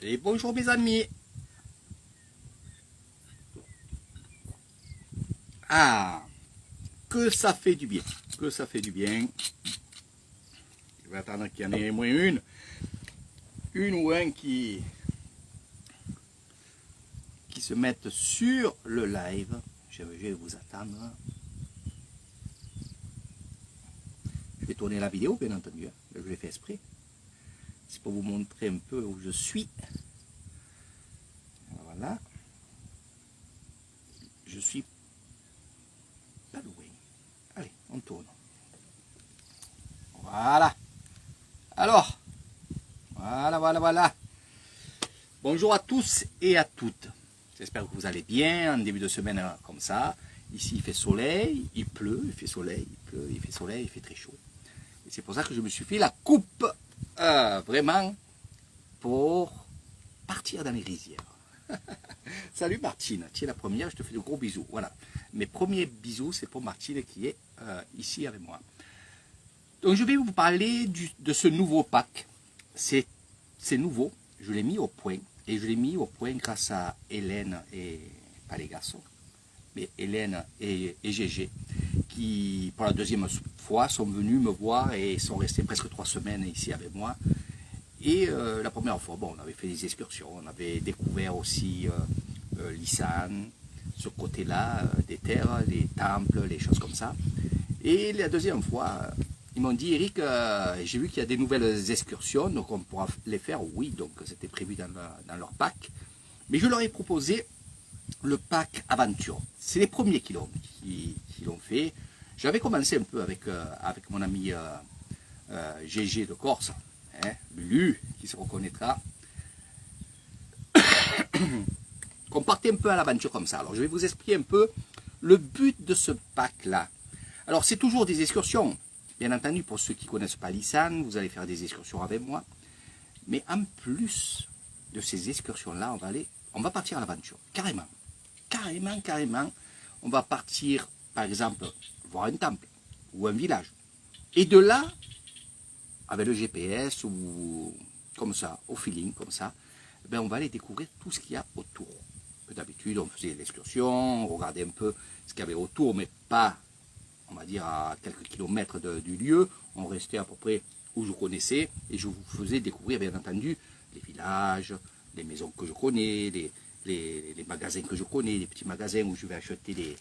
Et bonjour mes amis. Ah, que ça fait du bien. Que ça fait du bien. Je vais attendre qu'il y en ait au moins une. Une ou un qui se mette sur le live. Je vais vous attendre. Je vais tourner la vidéo, bien entendu. Je l'ai fait exprès. C'est pour vous montrer un peu où je suis. Voilà. Je suis pas loin. Allez, on tourne. Voilà. Alors, voilà. Bonjour à tous et à toutes. J'espère que vous allez bien en début de semaine comme ça. Ici, il fait soleil, il pleut, il fait soleil, il pleut, il fait soleil, il fait très chaud. Et c'est pour ça que je me suis fait la coupe, vraiment, pour partir dans les rizières. Salut Martine, tu es la première, je te fais de gros bisous. Voilà, mes premiers bisous, c'est pour Martine qui est ici avec moi. Donc je vais vous parler de ce nouveau pack. C'est nouveau, je l'ai mis au point. Et je l'ai mis au point grâce à Hélène et pas les garçons, mais Hélène et Gégé, qui pour la deuxième fois sont venus me voir et sont restés presque 3 semaines ici avec moi. Et la première fois, bon, on avait fait des excursions, on avait découvert aussi l'Issane, ce côté-là, des terres, les temples, les choses comme ça. Et la deuxième fois, ils m'ont dit, Eric, j'ai vu qu'il y a des nouvelles excursions, donc on pourra les faire. Oui, donc c'était prévu dans leur pack. Mais je leur ai proposé le pack aventure. C'est les premiers qui l'ont fait. J'avais commencé un peu avec mon ami GG de Corse, hein, Lulu, qui se reconnaîtra. Qu'on partait un peu à l'aventure comme ça. Alors je vais vous expliquer un peu le but de ce pack-là. Alors c'est toujours des excursions. Bien entendu, pour ceux qui ne connaissent pas l'Issane, vous allez faire des excursions avec moi. Mais en plus de ces excursions-là, on va partir à l'aventure. Carrément. On va partir, par exemple, voir un temple ou un village. Et de là, avec le GPS ou comme ça, au feeling, comme ça, ben on va aller découvrir tout ce qu'il y a autour. D'habitude, on faisait l'excursion, on regardait un peu ce qu'il y avait autour, mais pas, on va dire, à quelques kilomètres du lieu. On restait à peu près où je connaissais et je vous faisais découvrir, bien entendu, les villages, les maisons que je connais, les magasins que je connais, les petits magasins où je vais acheter les...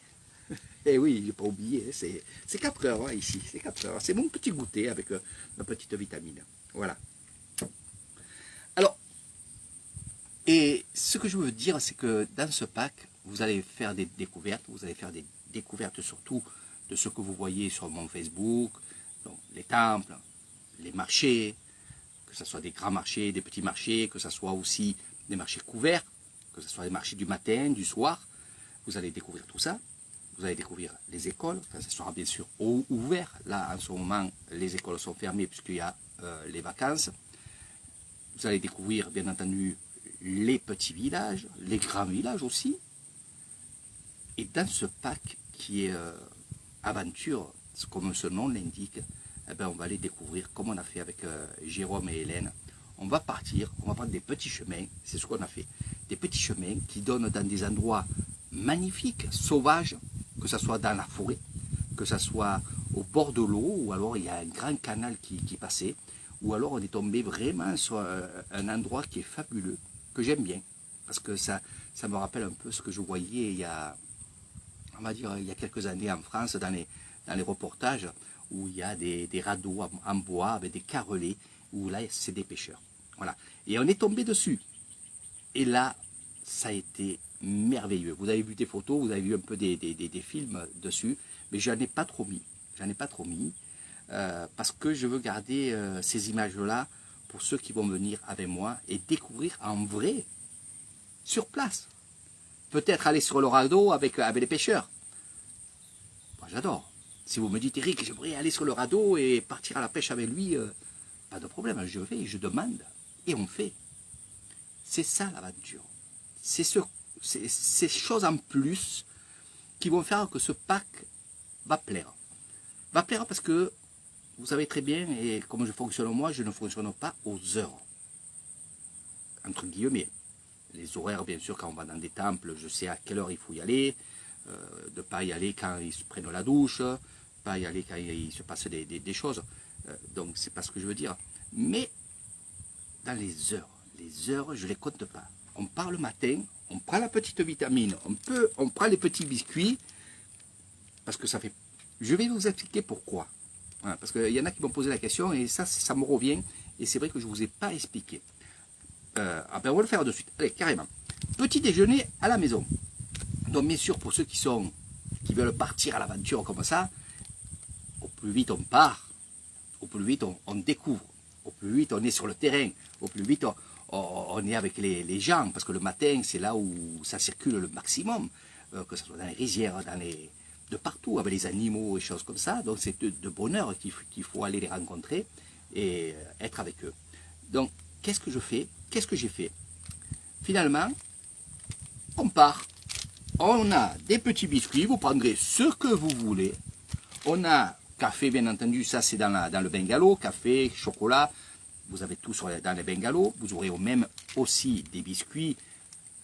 Eh oui, j'ai pas oublié, c'est 4 heures hein, ici, c'est 4 heures. C'est mon petit goûter avec ma petite vitamine. Voilà. Alors, et ce que je veux dire, c'est que dans ce pack, vous allez faire des découvertes, vous allez faire des découvertes surtout de ce que vous voyez sur mon Facebook, donc les temples, les marchés, que ce soit des grands marchés, des petits marchés, que ce soit aussi des marchés couverts, que ce soit des marchés du matin, du soir. Vous allez découvrir tout ça. Vous allez découvrir les écoles. Enfin, ça sera bien sûr ouvert. Là, en ce moment, les écoles sont fermées puisqu'il y a les vacances. Vous allez découvrir, bien entendu, les petits villages, les grands villages aussi. Et dans ce pack qui est aventure, comme ce nom l'indique, eh ben, on va aller découvrir, comme on a fait avec Jérôme et Hélène. On va partir, on va prendre des petits chemins, c'est ce qu'on a fait. Des petits chemins qui donnent dans des endroits magnifiques, sauvages, que ce soit dans la forêt, que ce soit au bord de l'eau, ou alors il y a un grand canal qui passait, ou alors on est tombé vraiment sur un endroit qui est fabuleux, que j'aime bien, parce que ça me rappelle un peu ce que je voyais il y a, on va dire, il y a quelques années en France, dans les reportages, où il y a des radeaux en bois avec des carrelets, où là, c'est des pêcheurs. Voilà. Et on est tombé dessus. Et là, ça a été merveilleux. Vous avez vu des photos, vous avez vu un peu des films dessus, mais je n'en ai pas trop mis. Parce que je veux garder ces images-là pour ceux qui vont venir avec moi et découvrir en vrai, sur place. Peut-être aller sur le radeau avec les pêcheurs. Moi, j'adore. Si vous me dites, Eric, j'aimerais aller sur le radeau et partir à la pêche avec lui, pas de problème, je vais, je demande, et on fait. C'est ça l'aventure. C'est ces choses en plus qui vont faire que ce pack va plaire. Va plaire parce que, vous savez très bien, et comme je fonctionne moi, je ne fonctionne pas aux heures. entre guillemets. Les horaires, bien sûr, quand on va dans des temples, je sais à quelle heure il faut y aller, de ne pas y aller quand ils se prennent la douche, pas y aller quand il se passe des choses. Donc, c'est pas ce que je veux dire. Mais dans les heures, je ne les compte pas. On part le matin, on prend la petite vitamine, on prend les petits biscuits, parce que ça fait... Je vais vous expliquer pourquoi. Voilà, parce qu'il y en a qui m'ont posé la question, et ça me revient, et c'est vrai que je ne vous ai pas expliqué. On va le faire de suite. Allez, carrément. Petit déjeuner à la maison. Donc, bien sûr, pour ceux qui veulent partir à l'aventure comme ça, au plus vite on part, au plus vite on découvre, au plus vite on est sur le terrain, au plus vite on est avec les gens, parce que le matin, c'est là où ça circule le maximum, que ce soit dans les rizières, de partout, avec les animaux et choses comme ça. Donc, c'est de bonheur qu'il faut aller les rencontrer et être avec eux. Donc, qu'est-ce que je fais? Qu'est-ce que j'ai fait? Finalement, on part. On a des petits biscuits, vous prendrez ce que vous voulez. On a café, bien entendu, ça c'est dans le bungalow, café, chocolat, vous avez tout dans les bungalows. Vous aurez même aussi des biscuits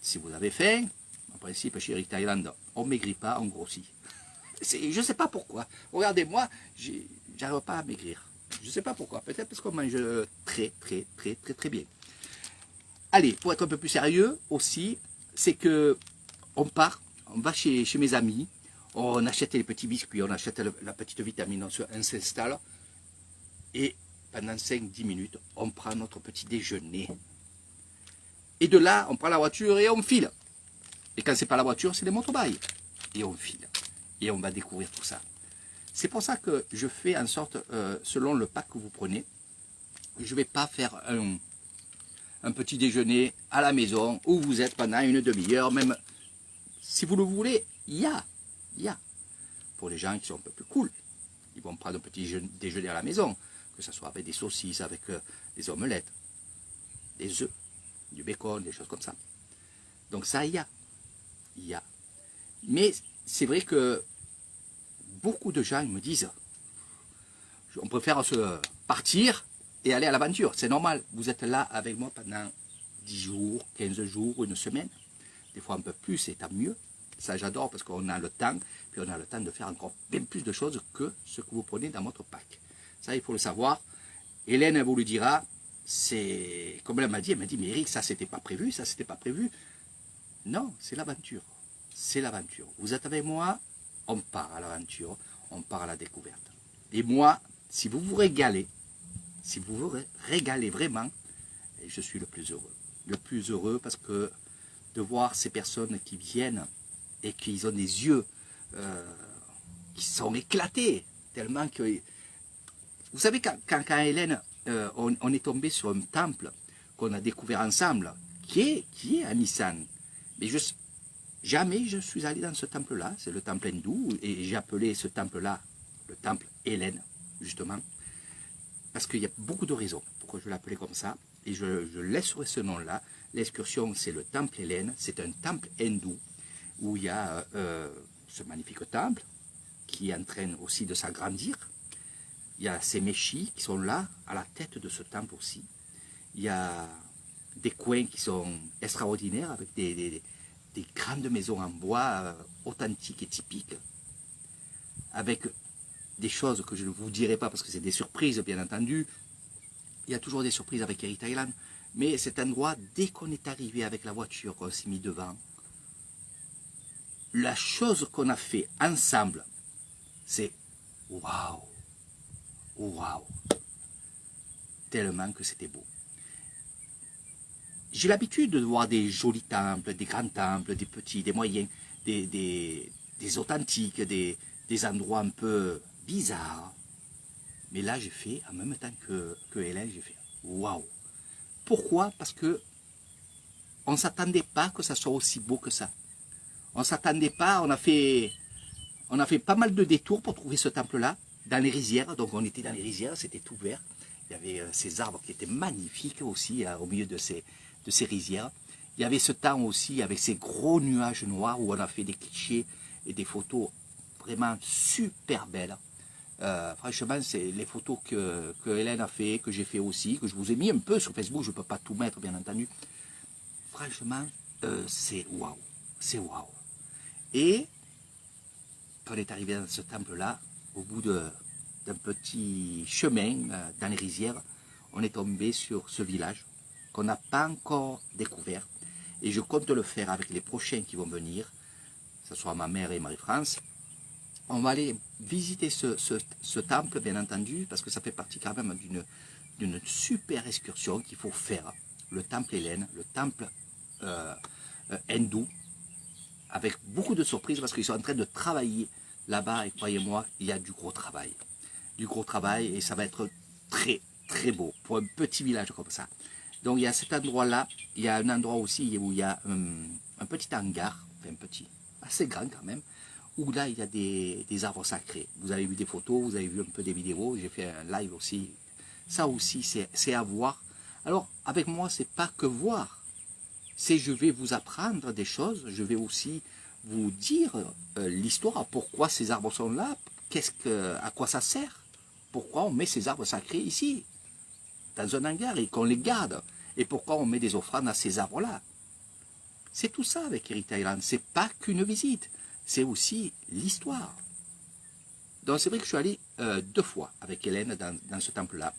si vous avez faim. En principe, chez Eric Thailand, on ne maigrit pas, on grossit. Je ne sais pas pourquoi. Regardez-moi, j'arrive pas à maigrir. Je ne sais pas pourquoi. Peut-être parce qu'on mange très bien. Allez, pour être un peu plus sérieux aussi, c'est que on part, on va chez mes amis, on achète les petits biscuits, on achète la petite vitamine, on s'installe et pendant 5-10 minutes, on prend notre petit déjeuner. Et de là, on prend la voiture et on file. Et quand c'est pas la voiture, c'est les motorbikes. Et on file. Et on va découvrir tout ça. C'est pour ça que je fais en sorte, selon le pack que vous prenez, je ne vais pas faire un petit déjeuner à la maison où vous êtes pendant une demi-heure, même si vous le voulez, il y a. Pour les gens qui sont un peu plus cool, ils vont prendre un petit déjeuner à la maison, que ce soit avec des saucisses, avec des omelettes, des œufs, du bacon, des choses comme ça. Donc ça, il y a. Mais c'est vrai que beaucoup de gens me disent, on préfère se partir et aller à l'aventure. C'est normal, vous êtes là avec moi pendant 10 jours, 15 jours, une semaine. Des fois un peu plus, c'est tant mieux. Ça, j'adore parce qu'on a le temps, puis on a le temps de faire encore bien plus de choses que ce que vous prenez dans votre pack. Ça, il faut le savoir. Hélène, elle vous le dira, c'est comme elle m'a dit, mais Eric, ça, c'était pas prévu, ça, c'était pas prévu. Non, c'est l'aventure. C'est l'aventure. Vous êtes avec moi, on part à l'aventure, on part à la découverte. Et moi, si vous vous régalez vraiment, je suis le plus heureux. Le plus heureux parce que de voir ces personnes qui viennent et qui ont des yeux qui sont éclatés, tellement que... Vous savez, quand Hélène, on est tombé sur un temple qu'on a découvert ensemble, qui est à Nissan, mais jamais je suis allé dans ce temple-là, c'est le temple hindou, et j'ai appelé ce temple-là le temple Hélène, justement, parce qu'il y a beaucoup de raisons pourquoi je l'appelais comme ça, et je laisserai ce nom-là. L'excursion, c'est le temple Hélène, c'est un temple hindou, où il y a ce magnifique temple, qui est en train aussi de s'agrandir. Il y a ces méchis qui sont là, à la tête de ce temple aussi. Il y a des coins qui sont extraordinaires, avec des grandes maisons en bois authentiques et typiques, avec des choses que je ne vous dirai pas parce que c'est des surprises, bien entendu. Il y a toujours des surprises avec Eric Thailand, mais cet endroit, dès qu'on est arrivé avec la voiture, qu'on s'est mis devant, la chose qu'on a fait ensemble, c'est waouh, waouh, tellement que c'était beau. J'ai l'habitude de voir des jolis temples, des grands temples, des petits, des moyens, des authentiques, des endroits un peu bizarres. Mais là, j'ai fait, en même temps que Hélène, j'ai fait waouh. Pourquoi? Parce que on ne s'attendait pas que ça soit aussi beau que ça. On ne s'attendait pas, on a fait pas mal de détours pour trouver ce temple-là, dans les rizières. Donc on était dans les rizières, c'était tout vert. Il y avait ces arbres qui étaient magnifiques aussi, au milieu de ces rizières. Il y avait ce temps aussi avec ces gros nuages noirs où on a fait des clichés et des photos vraiment super belles. Franchement, c'est les photos que Hélène a fait, que j'ai fait aussi, que je vous ai mis un peu sur Facebook, je ne peux pas tout mettre bien entendu. franchement, c'est waouh. C'est waouh. Et quand on est arrivé dans ce temple-là, au bout d'un petit chemin dans les rizières, on est tombé sur ce village qu'on n'a pas encore découvert. Et je compte le faire avec les prochains qui vont venir, que ce soit ma mère et Marie-France. On va aller visiter ce temple, bien entendu, parce que ça fait partie quand même d'une super excursion qu'il faut faire. Le temple Hélène, le temple hindou, avec beaucoup de surprises, parce qu'ils sont en train de travailler là-bas, et croyez-moi, il y a du gros travail. Du gros travail, et ça va être très, très beau, pour un petit village comme ça. Donc il y a cet endroit-là, il y a un endroit aussi où il y a un petit hangar, enfin petit, assez grand quand même, où là il y a des arbres sacrés. Vous avez vu des photos, vous avez vu un peu des vidéos, j'ai fait un live aussi. Ça aussi c'est à voir. Alors avec moi c'est pas que voir, c'est je vais vous apprendre des choses, je vais aussi vous dire l'histoire, pourquoi ces arbres sont là, à quoi ça sert, pourquoi on met ces arbres sacrés ici, dans un hangar et qu'on les garde, et pourquoi on met des offrandes à ces arbres-là. C'est tout ça avec Héritage Island, c'est pas qu'une visite, c'est aussi l'histoire. Donc c'est vrai que je suis allé 2 fois avec Hélène dans ce temple-là.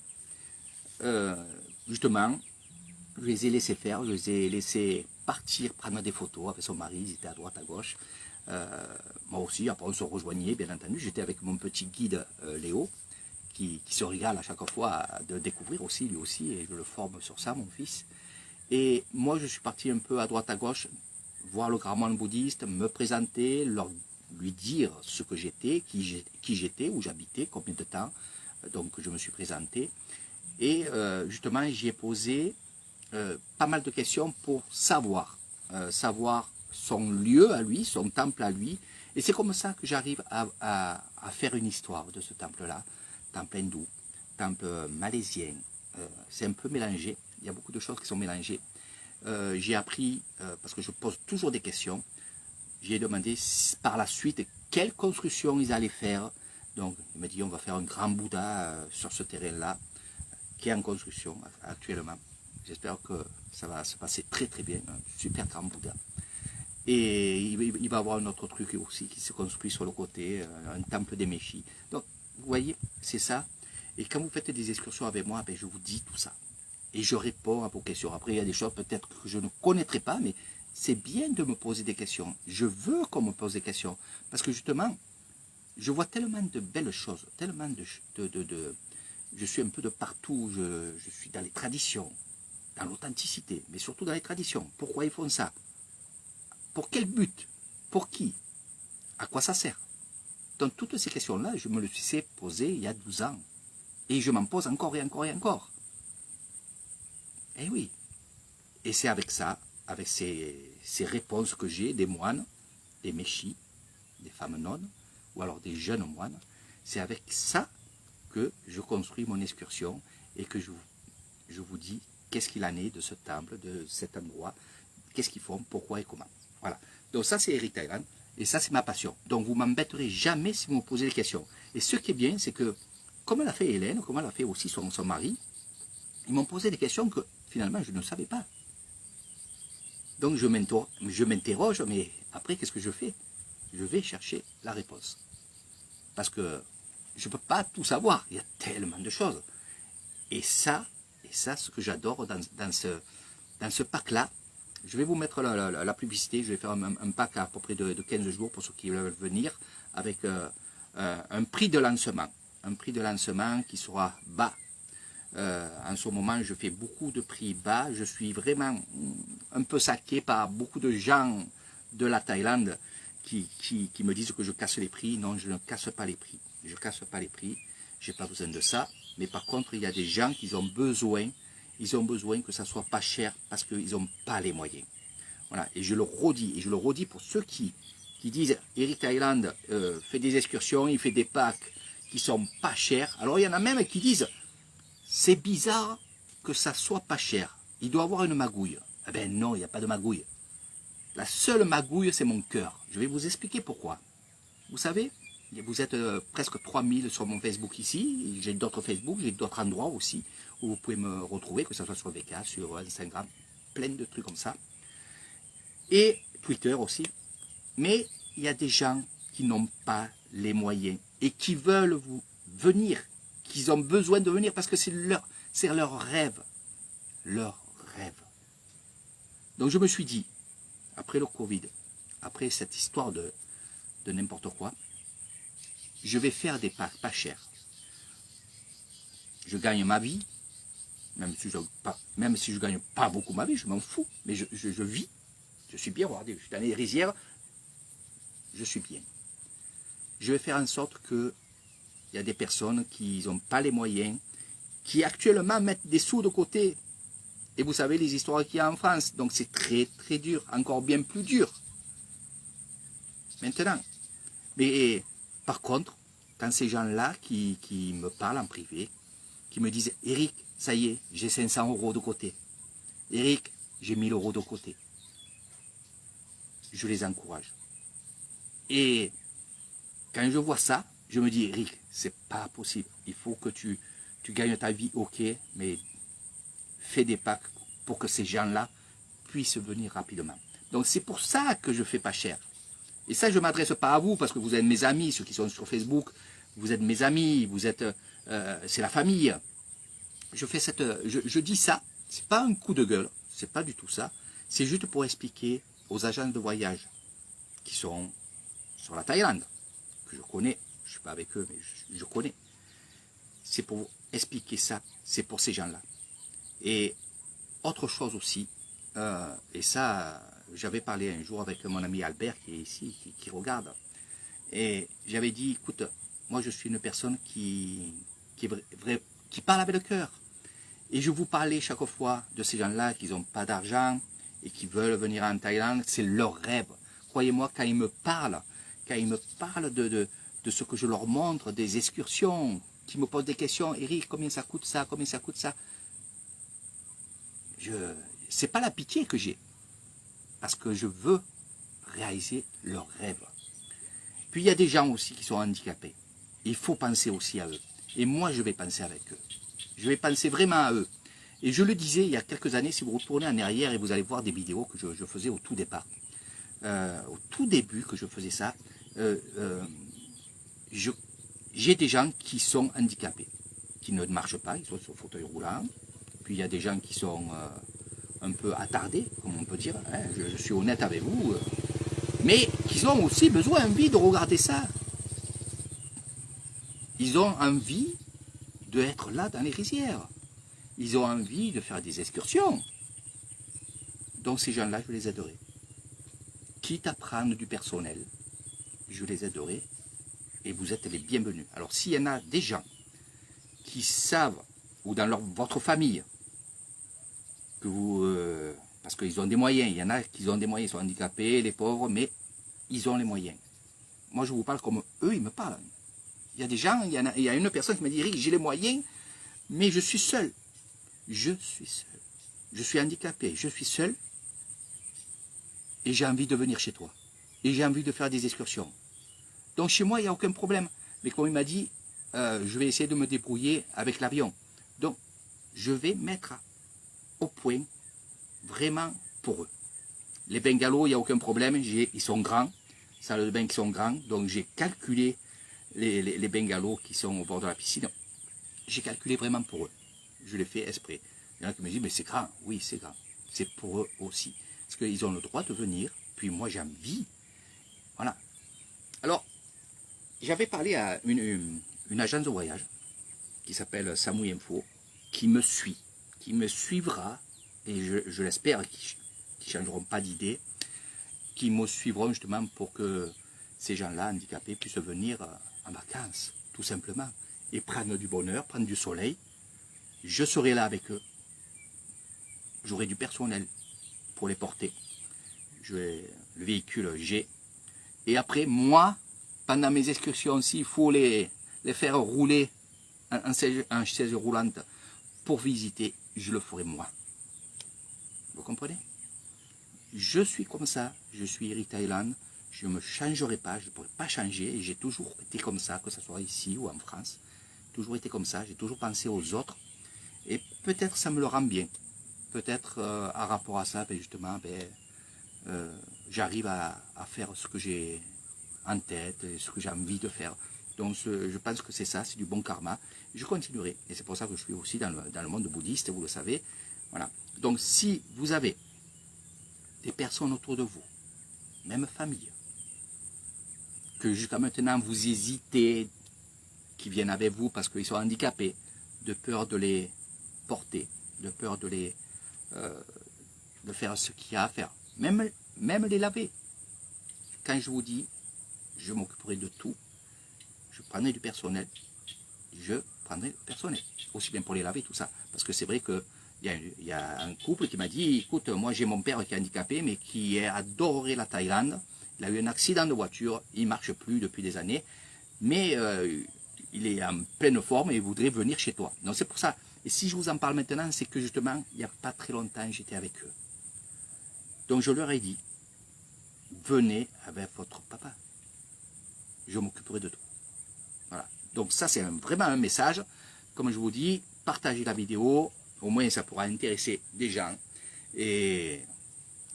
Justement, je les ai laissés faire, je les ai laissés partir, prendre des photos avec son mari, ils étaient à droite, à gauche. Moi aussi, après on se rejoignait, bien entendu, j'étais avec mon petit guide Léo, qui se régale à chaque fois de découvrir aussi, lui aussi, et je le forme sur ça, mon fils. Et moi, je suis parti un peu à droite, à gauche, voir le grand moine bouddhiste, me présenter, lui dire ce que j'étais, qui j'étais, où j'habitais, combien de temps. Donc, je me suis présenté. Et justement, j'y ai posé pas mal de questions pour savoir son lieu à lui, son temple à lui. Et c'est comme ça que j'arrive à faire une histoire de ce temple-là. Temple hindou, temple malaisien, c'est un peu mélangé, il y a beaucoup de choses qui sont mélangées. J'ai appris, parce que je pose toujours des questions, j'ai demandé par la suite quelle construction ils allaient faire. Donc il m'a dit on va faire un grand Bouddha sur ce terrain-là, qui est en construction actuellement. J'espère que ça va se passer très très bien, un super grand Bouddha. Et il va y avoir un autre truc aussi qui se construit sur le côté, un temple des Méchis. Donc, vous voyez, c'est ça. Et quand vous faites des excursions avec moi, ben, je vous dis tout ça. Et je réponds à vos questions. Après, il y a des choses peut-être que je ne connaîtrai pas, mais c'est bien de me poser des questions. Je veux qu'on me pose des questions. Parce que justement, je vois tellement de belles choses, tellement je suis un peu de partout, je suis dans les traditions, dans l'authenticité, mais surtout dans les traditions. Pourquoi ils font ça? Pour quel but? Pour qui? À quoi ça sert? Donc toutes ces questions-là, je me les suis posées il y a 12 ans. Et je m'en pose encore et encore et encore. Eh oui. Et c'est avec ça, avec ces réponses que j'ai des moines, des méchis, des femmes nonnes, ou alors des jeunes moines, c'est avec ça que je construis mon excursion et que je vous dis qu'est-ce qu'il en est de ce temple, de cet endroit, qu'est-ce qu'ils font, pourquoi et comment. Voilà. Donc ça, c'est Héritage Island. Et ça, c'est ma passion. Donc vous m'embêterez jamais si vous me posez des questions. Et ce qui est bien, c'est que, comme elle a fait Hélène, comme elle a fait aussi son mari, ils m'ont posé des questions que finalement je ne savais pas. Donc je m'interroge, mais après, qu'est-ce que je fais? Je vais chercher la réponse. Parce que je ne peux pas tout savoir. Il y a tellement de choses. Et ça, ce que j'adore dans ce pack-là, je vais vous mettre la publicité, je vais faire un pack à peu près de 15 jours pour ceux qui veulent venir, avec un prix de lancement. Un prix de lancement qui sera bas. En ce moment, je fais beaucoup de prix bas. Je suis vraiment un peu saqué par beaucoup de gens de la Thaïlande qui me disent que je casse les prix. Non, je ne casse pas les prix. Je ne casse pas les prix. Je n'ai pas besoin de ça. Mais par contre, il y a des gens qui ont besoin. Ils ont besoin que ça soit pas cher parce qu'ils n'ont pas les moyens. Voilà. Et je le redis. Et je le redis pour ceux qui disent Héritage Island fait des excursions, il fait des packs qui sont pas chers. Alors il y en a même qui disent c'est bizarre que ça soit pas cher. Il doit avoir une magouille. Eh bien non, il n'y a pas de magouille. La seule magouille, c'est mon cœur. Je vais vous expliquer pourquoi. Vous savez, vous êtes presque 3000 sur mon Facebook ici. J'ai d'autres Facebook, j'ai d'autres endroits aussi où vous pouvez me retrouver, que ce soit sur VK, sur Instagram, plein de trucs comme ça. et Twitter aussi. Mais il y a des gens qui n'ont pas les moyens et qui veulent vous venir, qui ont besoin de venir parce que c'est leur rêve. Leur rêve. Donc je me suis dit, après le Covid, après cette histoire de n'importe quoi, je vais faire des packs pas chers. Je gagne ma vie, même si je ne gagne pas beaucoup ma vie, je m'en fous, mais je vis, je suis bien, regardez, je suis dans les rizières, je suis bien. Je vais faire en sorte que il y a des personnes qui n'ont pas les moyens, qui actuellement mettent des sous de côté. Et vous savez les histoires qu'il y a en France, donc c'est très très dur, encore bien plus dur. Maintenant, mais par contre, quand ces gens-là qui me parlent en privé, qui me disent « Eric, ça y est, j'ai 500 € de côté. Eric, j'ai 1000 € de côté. » Je les encourage. Et quand je vois ça, je me dis « Eric, c'est pas possible. Il faut que tu gagnes ta vie, ok, mais fais des packs pour que ces gens-là puissent venir rapidement. » Donc c'est pour ça que je fais pas cher. Et ça, je ne m'adresse pas à vous, parce que vous êtes mes amis, ceux qui sont sur Facebook, vous êtes mes amis, vous êtes, c'est la famille. Je dis ça, c'est pas un coup de gueule, c'est pas du tout ça. C'est juste pour expliquer aux agents de voyage qui sont sur la Thaïlande, que je connais, je ne suis pas avec eux, mais je connais. C'est pour vous expliquer ça, c'est pour ces gens-là. Et autre chose aussi, et ça, j'avais parlé un jour avec mon ami Albert qui est ici, qui regarde, et j'avais dit, écoute, moi je suis une personne qui parle avec le cœur. Et je vous parlais chaque fois de ces gens-là qui n'ont pas d'argent et qui veulent venir en Thaïlande, c'est leur rêve. Croyez-moi, quand ils me parlent de ce que je leur montre, des excursions, qui me posent des questions, Eric, combien ça coûte ça, combien ça coûte ça, c'est pas la pitié que j'ai, parce que je veux réaliser leurs rêves. Puis il y a des gens aussi qui sont handicapés. Il faut penser aussi à eux. Et moi, je vais penser avec eux. Je vais penser vraiment à eux. Et je le disais il y a quelques années, si vous retournez en arrière et vous allez voir des vidéos que je faisais au tout départ. Au tout début que je faisais ça, j'ai des gens qui sont handicapés, qui ne marchent pas, ils sont sur fauteuil roulant. Puis il y a des gens qui sont un peu attardés, comme on peut dire, hein, je suis honnête avec vous, mais qui ont aussi envie de regarder ça. Ils ont envie d'être là dans les rizières. Ils ont envie de faire des excursions. Donc ces gens-là, je les aiderai. Quitte à prendre du personnel, je les aiderai et vous êtes les bienvenus. Alors s'il y en a des gens qui savent, ou dans votre famille, que vous, parce qu'ils ont des moyens, il y en a qui ont des moyens, ils sont handicapés, les pauvres, mais ils ont les moyens. Moi je vous parle comme eux, ils me parlent. Il y a des gens, il y a une personne qui m'a dit, Eric, j'ai les moyens, mais je suis seul. Je suis seul. Je suis handicapé, je suis seul. Et j'ai envie de venir chez toi. Et j'ai envie de faire des excursions. Donc chez moi, il n'y a aucun problème. Mais comme il m'a dit, je vais essayer de me débrouiller avec l'avion. Donc, je vais mettre au point vraiment pour eux. Les bungalows, il n'y a aucun problème. Ils sont grands. Salles de bain qui sont grands. Donc j'ai calculé les bungalows qui sont au bord de la piscine. J'ai calculé vraiment pour eux. Je l'ai fait exprès. Il y en a qui me disent, mais c'est grand. Oui, c'est grand. C'est pour eux aussi. Parce qu'ils ont le droit de venir. Puis moi, j'ai envie. Voilà. Alors, j'avais parlé à une agence de voyage qui s'appelle Samui Info, qui me suit, qui me suivra, et je l'espère qu'ils ne changeront pas d'idée, qui me suivront justement pour que ces gens-là handicapés puissent venir en vacances, tout simplement, et prendre du bonheur, prendre du soleil. Je serai là avec eux. J'aurai du personnel pour les porter. Le véhicule, j'ai. Et après, moi, pendant mes excursions, s'il faut les faire rouler en chaise roulante pour visiter, je le ferai moi. Vous comprenez? Je suis comme ça, je suis Eric Thaïlande, je ne me changerai pas, je ne pourrai pas changer, j'ai toujours été comme ça, que ce soit ici ou en France, toujours été comme ça, j'ai toujours pensé aux autres, et peut-être ça me le rend bien, peut-être à rapport à ça, ben justement, j'arrive à faire ce que j'ai en tête et ce que j'ai envie de faire. Donc je pense que c'est ça, c'est du bon karma. Je continuerai. Et c'est pour ça que je suis aussi dans le monde bouddhiste, vous le savez. Voilà. Donc si vous avez des personnes autour de vous, même famille, que jusqu'à maintenant vous hésitez, qui viennent avec vous parce qu'ils sont handicapés, de peur de les porter, de peur de faire ce qu'il y a à faire, même les laver. Quand je vous dis, je m'occuperai de tout, je prendrai du personnel, je prendrai le personnel, aussi bien pour les laver, tout ça. Parce que c'est vrai qu'il y a un couple qui m'a dit, écoute, moi j'ai mon père qui est handicapé, mais qui adorerait la Thaïlande. Il a eu un accident de voiture, il ne marche plus depuis des années, mais il est en pleine forme et il voudrait venir chez toi. Donc c'est pour ça. Et si je vous en parle maintenant, c'est que justement, il n'y a pas très longtemps, j'étais avec eux. Donc je leur ai dit, venez avec votre papa. Je m'occuperai de tout. Voilà. Donc ça, c'est vraiment un message. Comme je vous dis, partagez la vidéo. Au moins, ça pourra intéresser des gens. Et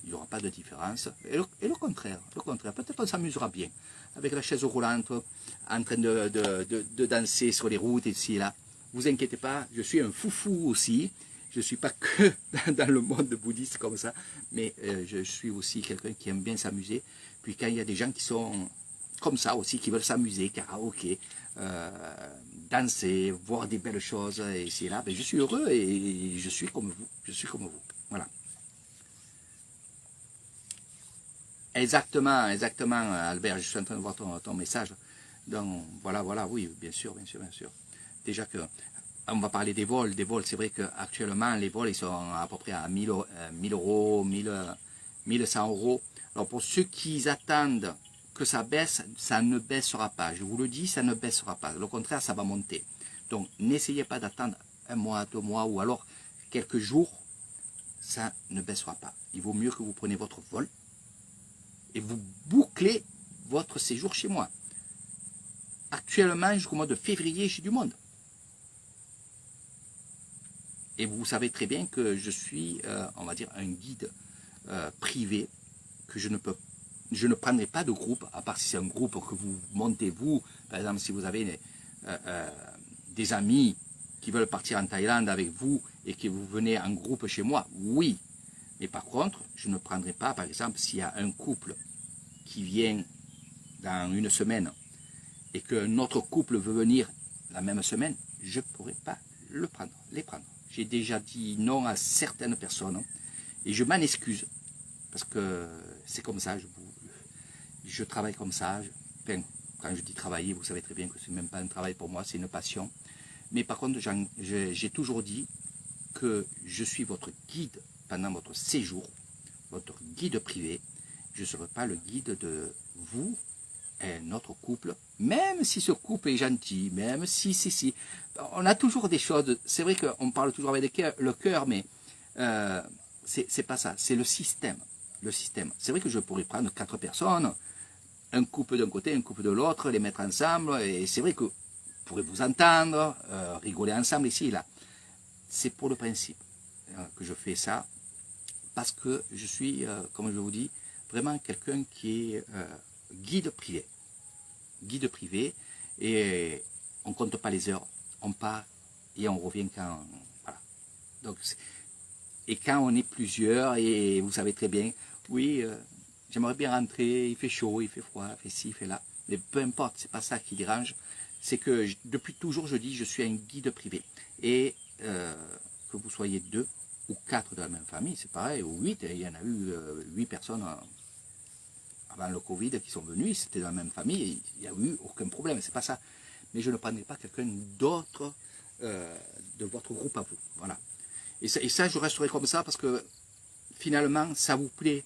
il n'y aura pas de différence. Et le contraire. Peut-être qu'on s'amusera bien. Avec la chaise roulante, en train de danser sur les routes, ici et là. Vous inquiétez pas, je suis un foufou aussi. Je ne suis pas que dans le monde bouddhiste comme ça, mais je suis aussi quelqu'un qui aime bien s'amuser. Puis quand il y a des gens qui sont comme ça aussi, qui veulent s'amuser, karaoké, danser, voir des belles choses, et c'est là, ben je suis heureux et je suis comme vous. Je suis comme vous. Voilà. Exactement, Albert, je suis en train de voir ton message. Donc, voilà, oui, bien sûr. Déjà que, on va parler des vols. C'est vrai qu'actuellement, les vols, ils sont à peu près à 1000 euros, 1100 euros. Alors, pour ceux qui attendent que ça baisse, ça ne baissera pas. Je vous le dis, ça ne baissera pas. Au contraire, ça va monter. Donc, n'essayez pas d'attendre un mois, 2 mois, ou alors quelques jours. Ça ne baissera pas. Il vaut mieux que vous preniez votre vol et vous bouclez votre séjour chez moi. Actuellement, jusqu'au mois de février, j'ai du monde. Et vous savez très bien que je suis, on va dire, un guide privé, que je ne prendrai pas de groupe, à part si c'est un groupe que vous montez vous. Par exemple, si vous avez des amis qui veulent partir en Thaïlande avec vous et que vous venez en groupe chez moi, oui. Mais par contre, je ne prendrai pas, par exemple, s'il y a un couple qui vient dans une semaine et qu'un autre couple veut venir la même semaine, je ne pourrai pas les prendre. J'ai déjà dit non à certaines personnes et je m'en excuse parce que c'est comme ça, je travaille comme ça. Enfin, quand je dis travailler, vous savez très bien que ce n'est même pas un travail pour moi, c'est une passion. Mais par contre, j'ai toujours dit que je suis votre guide pendant votre séjour, votre guide privé. Je ne serai pas le guide de vous et notre couple, même si ce couple est gentil, même si. On a toujours des choses, c'est vrai qu'on parle toujours avec le cœur, mais c'est pas ça, c'est le système. C'est vrai que je pourrais prendre 4 personnes, un couple d'un côté, un couple de l'autre, les mettre ensemble, et c'est vrai que vous pourrez vous entendre, rigoler ensemble ici et là. C'est pour le principe que je fais ça, parce que je suis, comme je vous dis, vraiment quelqu'un qui est guide privé. Guide privé, et on ne compte pas les heures, on part et on revient quand... Voilà. Donc, et quand on est plusieurs, et vous savez très bien, oui, j'aimerais bien rentrer, il fait chaud, il fait froid, il fait ci, il fait là, mais peu importe, c'est pas ça qui dérange, c'est que depuis toujours je dis je suis un guide privé, et que vous soyez 2 ou 4 de la même famille, c'est pareil, ou 8, il y en a eu 8 personnes avant le Covid qui sont venus, c'était dans la même famille, il n'y a eu aucun problème, c'est pas ça. Mais je ne prendrai pas quelqu'un d'autre de votre groupe à vous. Voilà. Et ça, je resterai comme ça parce que finalement, ça vous plaît.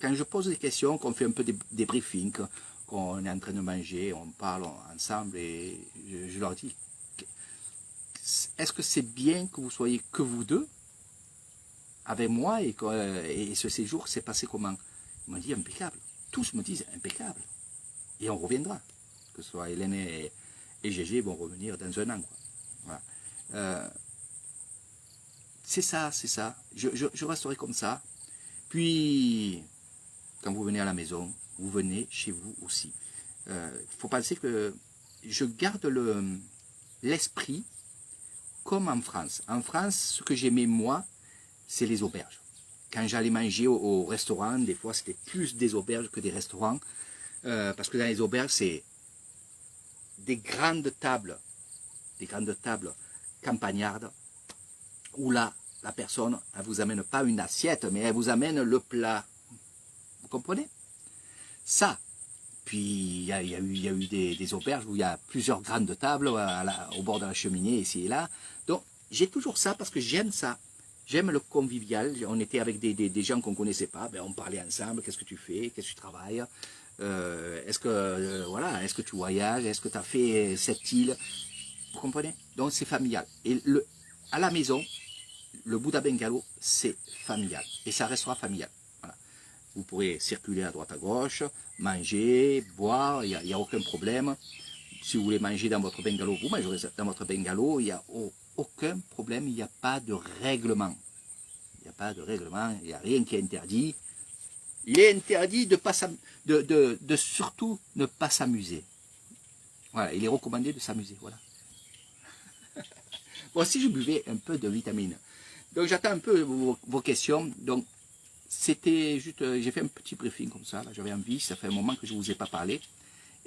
Quand je pose des questions, qu'on fait un peu des briefings, qu'on est en train de manger, on parle ensemble et je leur dis, est-ce que c'est bien que vous soyez que vous deux avec moi et ce séjour s'est passé comment? Ils m'ont dit impeccable. Tous me disent impeccable. Et on reviendra. Que ce soit Hélène et Gégé vont revenir dans un an. Quoi. Voilà. C'est ça. Je resterai comme ça. Puis, quand vous venez à la maison, vous venez chez vous aussi. Faut penser que je garde l'esprit comme en France. En France, ce que j'aimais moi, c'est les auberges. Quand j'allais manger au restaurant, des fois c'était plus des auberges que des restaurants, parce que dans les auberges, c'est des grandes tables campagnardes, où là, la personne, elle ne vous amène pas une assiette, mais elle vous amène le plat. Vous comprenez? Ça. Puis il y a eu des auberges où il y a plusieurs grandes tables au bord de la cheminée, ici et là. Donc j'ai toujours ça parce que j'aime ça. J'aime le convivial. On était avec des gens qu'on ne connaissait pas. Ben, on parlait ensemble. Qu'est-ce que tu fais? Qu'est-ce que tu travailles? Est-ce que voilà, est-ce que tu voyages? Est-ce que tu as fait cette île? Vous comprenez? Donc c'est familial. Et à la maison, le Bouddha Bungalow, c'est familial. Et ça restera familial. Voilà. Vous pourrez circuler à droite à gauche, manger, boire, il n'y a aucun problème. Si vous voulez manger dans votre bungalow, vous mangerez dans votre bungalow, il n'y a aucun problème, il n'y a pas de règlement. Il n'y a pas de règlement, il n'y a rien qui est interdit. Il est interdit de surtout ne pas s'amuser. Voilà, il est recommandé de s'amuser, voilà. Bon, si je buvais un peu de vitamine. Donc j'attends un peu vos questions. Donc c'était juste, j'ai fait un petit briefing comme ça, j'avais envie, ça fait un moment que je ne vous ai pas parlé.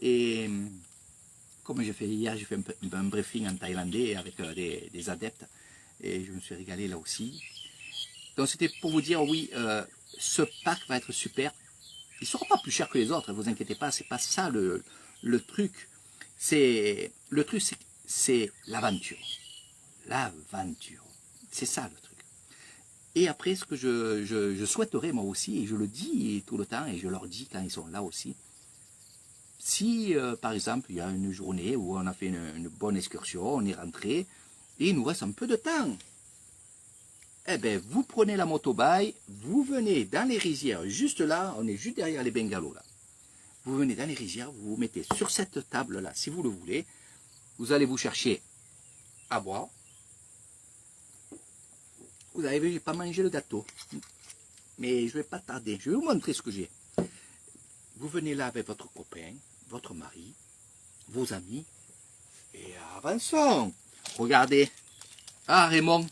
Et comme j'ai fait hier, j'ai fait un briefing en thaïlandais avec des adeptes. Et je me suis régalé là aussi. Donc c'était pour vous dire, oui, ce pack va être super. Il ne sera pas plus cher que les autres, ne vous inquiétez pas, c'est pas ça le truc. Le truc, c'est l'aventure. L'aventure. C'est ça le truc. Et après, ce que je souhaiterais moi aussi, et je le dis tout le temps, et je leur dis quand ils sont là aussi, si par exemple il y a une journée où on a fait une bonne excursion, on est rentré, et il nous reste un peu de temps, eh bien vous prenez la motobike, vous venez dans les rizières, juste là, on est juste derrière les bungalows là, vous venez dans les rizières, vous vous mettez sur cette table là, si vous le voulez, vous allez vous chercher à boire. Vous avez vu, je n'ai pas mangé le gâteau, mais je ne vais pas tarder, je vais vous montrer ce que j'ai. Vous venez là avec votre copain, votre mari, vos amis, et avançons. Regardez. Ah, Raymond.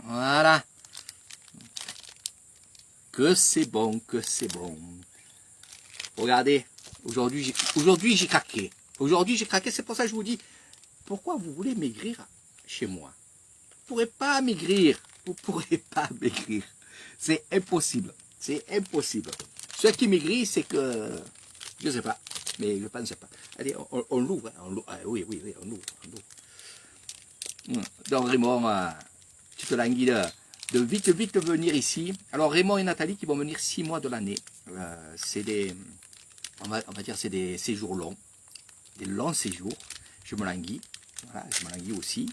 Voilà. Que c'est bon, que c'est bon. Regardez. Aujourd'hui, j'ai craqué. Aujourd'hui, j'ai craqué. C'est pour ça que je vous dis, pourquoi vous voulez maigrir chez moi? Vous ne pourrez pas maigrir. Vous ne pourrez pas maigrir. C'est impossible. C'est impossible. Ce qui maigrit, c'est que... Je ne sais pas. Mais je ne pense pas. Allez, on l'ouvre. Hein, ah, oui, on l'ouvre. Donc Raymond, tu te languis de vite venir ici. Alors Raymond et Nathalie qui vont venir 6 mois de l'année. C'est on va dire, c'est des séjours longs. Des longs séjours. Je me languis. Voilà, je me languis aussi.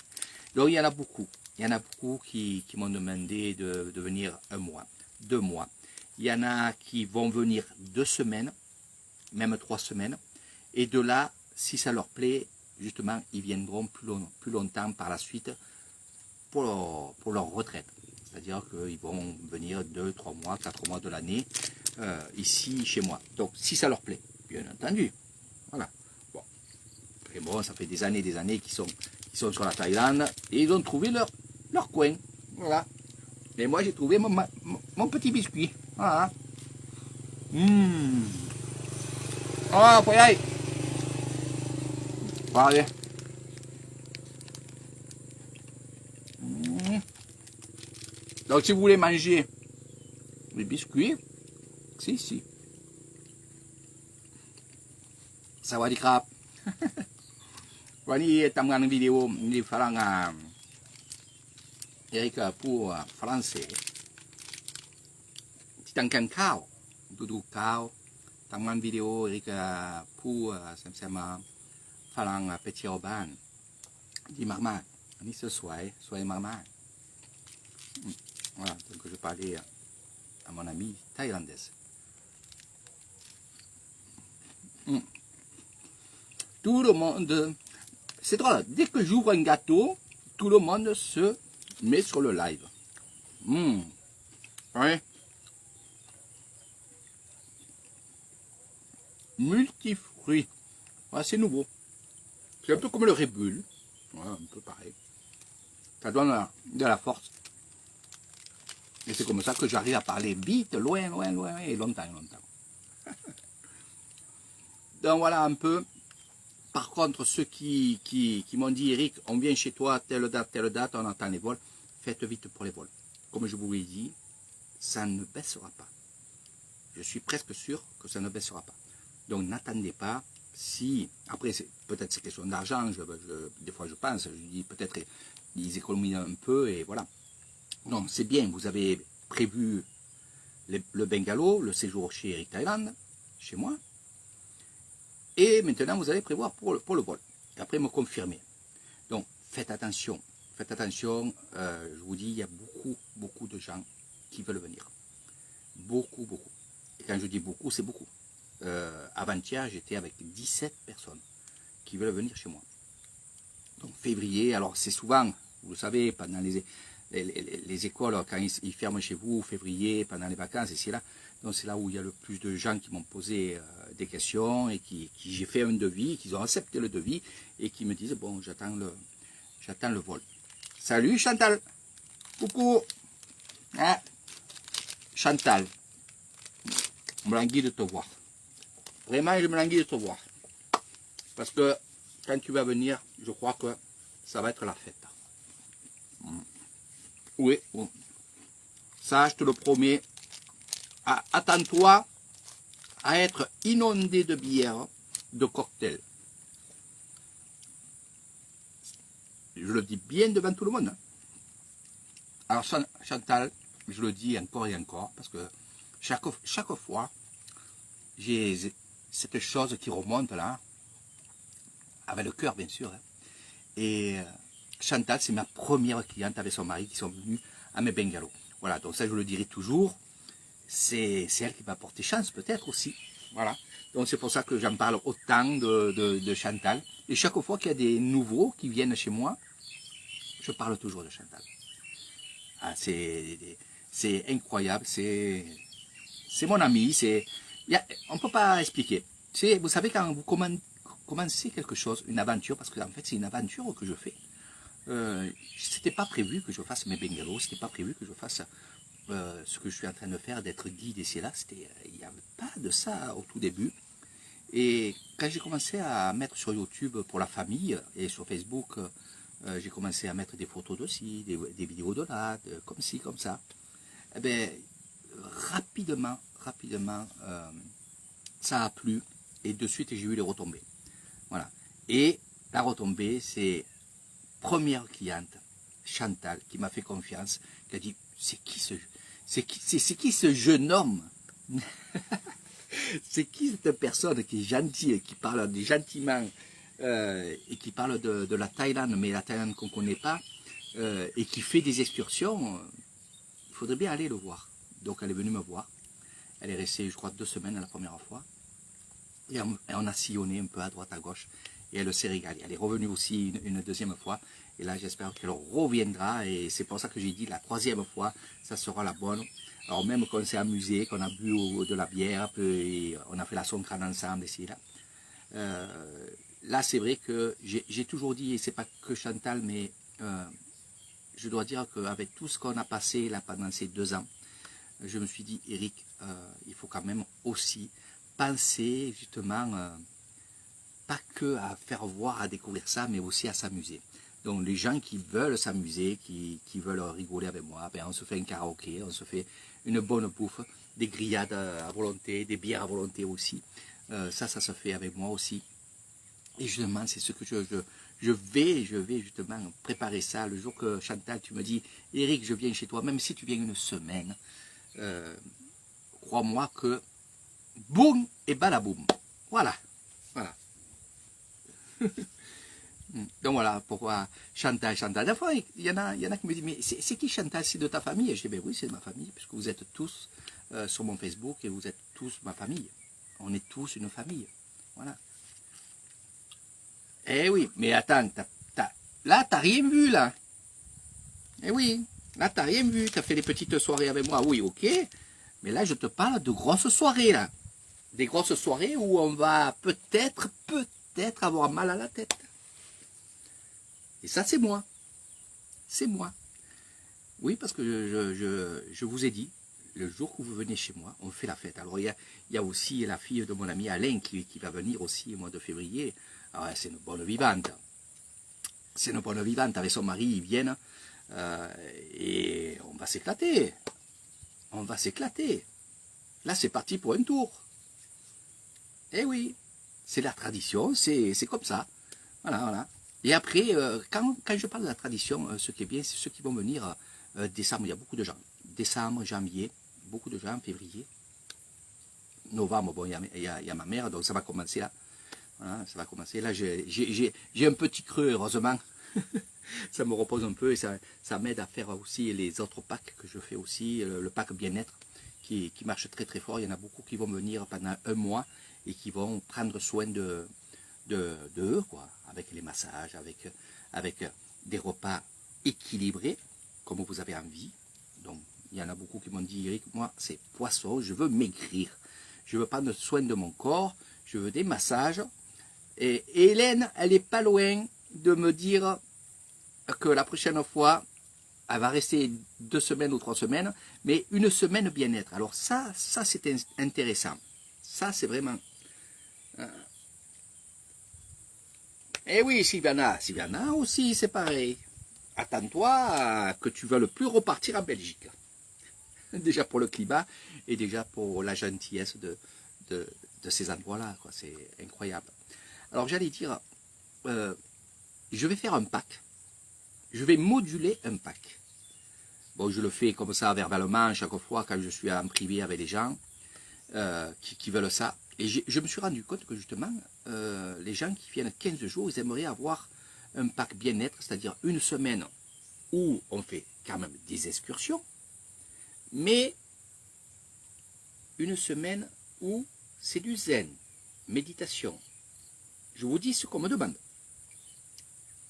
Donc il y en a beaucoup. Il y en a beaucoup qui m'ont demandé de venir 1 mois, 2 mois. Il y en a qui vont venir 2 semaines, même 3 semaines. Et de là, si ça leur plaît, justement, ils viendront plus longtemps par la suite pour leur retraite. C'est-à-dire qu'ils vont venir 2, 3 mois, 4 mois de l'année ici, chez moi. Donc, si ça leur plaît, bien entendu. Voilà. Bon. Et bon, ça fait des années qu'ils sont sur la Thaïlande et ils ont trouvé leur coin. Voilà. Et moi, j'ai trouvé mon petit biscuit. Voilà. Ah, faut y aller. Allez. Donc, si vous voulez manger les biscuits, si. Sawadee krap. วันนี้ทำงานวิดีโอมีฝรั่งavec pour français ที่ตั้งกันข้าวดูข้าวทำงานวิดีโอ avec pour ฝรั่งไปเที่ยวบ้านดีมากๆอันนี้สวยมากๆ voilà donc je parlais à mon ami thaïlandaise. Tout le monde, c'est drôle, dès que j'ouvre un gâteau, tout le monde se met sur le live. Ouais. Multifruits. Ouais, c'est nouveau. C'est un peu comme le Red Bull. Ouais, un peu pareil. Ça donne de la force. Et c'est comme ça que j'arrive à parler vite, loin, loin, loin, et longtemps, longtemps. Donc voilà un peu. Par contre, ceux qui m'ont dit, Eric, on vient chez toi, telle date, on entend les vols, faites vite pour les vols. Comme je vous l'ai dit, ça ne baissera pas. Je suis presque sûr que ça ne baissera pas. Donc n'attendez pas. Si, après, peut-être c'est question d'argent, des fois je pense, je dis peut-être ils économisent un peu et voilà. Non, c'est bien, vous avez prévu le bungalow, le séjour chez Eric Thailand, chez moi, et maintenant vous allez prévoir pour le vol. Et après me confirmer. Donc faites attention, je vous dis, il y a beaucoup de gens qui veulent venir. Beaucoup. Et quand je dis beaucoup, c'est beaucoup. Avant-hier, j'étais avec 17 personnes qui veulent venir chez moi. Donc février, alors c'est souvent, vous le savez, pendant les écoles, quand ils ferment chez vous, février, pendant les vacances, et c'est là. Donc c'est là où il y a le plus de gens qui m'ont posé des questions et qui j'ai fait un devis, qui ont accepté le devis et qui me disent, bon, j'attends le vol. Salut Chantal. Coucou. Hein? Chantal. Je me languis de te voir. Vraiment, je me languis de te voir. Parce que quand tu vas venir, je crois que ça va être la fête. Oui. Ça, je te le promets. Attends-toi à être inondé de bière, de cocktails. Je le dis bien devant tout le monde. Alors Chantal, je le dis encore et encore, parce que chaque fois, j'ai cette chose qui remonte là, avec le cœur bien sûr. Hein. Et Chantal, c'est ma première cliente avec son mari qui sont venus à mes bungalows. Voilà, donc ça je le dirai toujours. C'est elle qui m'a porté chance peut-être aussi. Voilà. Donc c'est pour ça que j'en parle autant de Chantal. Et chaque fois qu'il y a des nouveaux qui viennent chez moi, je parle toujours de Chantal. Ah, c'est incroyable, c'est mon ami, on ne peut pas expliquer. Vous savez, quand vous commencez quelque chose, une aventure, parce que en fait c'est une aventure que je fais, c'était pas prévu que je fasse mes bungalows, c'était pas prévu que je fasse ce que je suis en train de faire, d'être guide ici et là, il n'y avait pas de ça au tout début. Et quand j'ai commencé à mettre sur YouTube pour la famille et sur Facebook, j'ai commencé à mettre des photos de ci, des vidéos de là, comme ci, comme ça. Eh bien, rapidement, ça a plu et de suite j'ai eu les retombées. Voilà. Et la retombée, c'est première cliente, Chantal, qui m'a fait confiance, qui a dit c'est qui ce jeune homme c'est qui cette personne qui est gentille, qui parle gentiment et qui parle de la Thaïlande, mais la Thaïlande qu'on ne connaît pas, et qui fait des excursions. Il faudrait bien aller le voir. Donc elle est venue me voir. Elle est restée, je crois, 2 semaines la première fois. Et on a sillonné un peu à droite, à gauche. Et elle s'est régalée. Elle est revenue aussi une deuxième fois. Et là, j'espère qu'elle reviendra. Et c'est pour ça que j'ai dit la 3e fois, ça sera la bonne. Alors même qu'on s'est amusé, qu'on a bu de la bière, et on a fait la songkran ensemble ici là. Là, c'est vrai que j'ai toujours dit, et c'est pas que Chantal, mais je dois dire qu'avec tout ce qu'on a passé là pendant ces 2 ans, je me suis dit, Eric, il faut quand même aussi penser justement, pas que à faire voir, à découvrir ça, mais aussi à s'amuser. Donc les gens qui veulent s'amuser, qui veulent rigoler avec moi, ben, on se fait un karaoké, on se fait une bonne bouffe, des grillades à volonté, des bières à volonté aussi. Ça se fait avec moi aussi. Et justement, c'est ce que je vais justement préparer ça. Le jour que Chantal, tu me dis, Eric, je viens chez toi, même si tu viens une semaine, crois-moi que boum et balaboum. Voilà. Donc voilà pourquoi Chantal. Des fois, il y en a qui me disent, mais c'est qui Chantal? C'est de ta famille? Et je dis, ben oui, c'est de ma famille, puisque vous êtes tous sur mon Facebook et vous êtes tous ma famille. On est tous une famille. Voilà. Eh oui, mais attends, là, t'as rien vu, là. Eh oui. Là, tu n'as rien vu. Tu as fait des petites soirées avec moi. Oui, ok. Mais là, je te parle de grosses soirées, là. Des grosses soirées où on va peut-être avoir mal à la tête. Et ça, c'est moi. C'est moi. Oui, parce que je vous ai dit, le jour que vous venez chez moi, on fait la fête. Alors, il y a aussi la fille de mon ami Alain qui va venir aussi au mois de février. Ah ouais, c'est une bonne vivante. C'est une bonne vivante. Avec son mari, ils viennent. Et on va s'éclater. On va s'éclater. Là, c'est parti pour un tour. Eh oui, c'est la tradition, c'est comme ça. Voilà, voilà. Et après, quand je parle de la tradition, ce qui est bien, c'est ceux qui vont venir décembre, il y a beaucoup de gens. Décembre, janvier, beaucoup de gens, février. Novembre, bon, il y a ma mère, donc ça va commencer là. Voilà, ça va commencer. Là, j'ai un petit creux, heureusement. Ça me repose un peu et ça m'aide à faire aussi les autres packs que je fais aussi, le pack bien-être qui marche très très fort. Il y en a beaucoup qui vont venir pendant un mois et qui vont prendre soin de eux, quoi, avec les massages, avec des repas équilibrés, comme vous avez envie. Donc, il y en a beaucoup qui m'ont dit, Eric, moi, c'est poisson, je veux maigrir. Je veux prendre soin de mon corps, je veux des massages. Et Hélène, elle n'est pas loin de me dire que la prochaine fois, elle va rester 2 semaines ou 3 semaines, mais une semaine bien-être. Alors ça c'est intéressant. Ça, c'est vraiment... Eh oui, Sylvana aussi, c'est pareil. Attends-toi que tu veuilles plus repartir en Belgique. Déjà pour le climat et déjà pour la gentillesse de ces endroits-là. C'est incroyable. Alors j'allais dire, je vais faire un pack. Je vais moduler un pack. Bon, je le fais comme ça verbalement chaque fois quand je suis en privé avec des gens qui veulent ça. Et je me suis rendu compte que justement, les gens qui viennent 15 jours, ils aimeraient avoir un pack bien-être, c'est-à-dire une semaine où on fait quand même des excursions, mais une semaine où c'est du zen, méditation. Je vous dis ce qu'on me demande.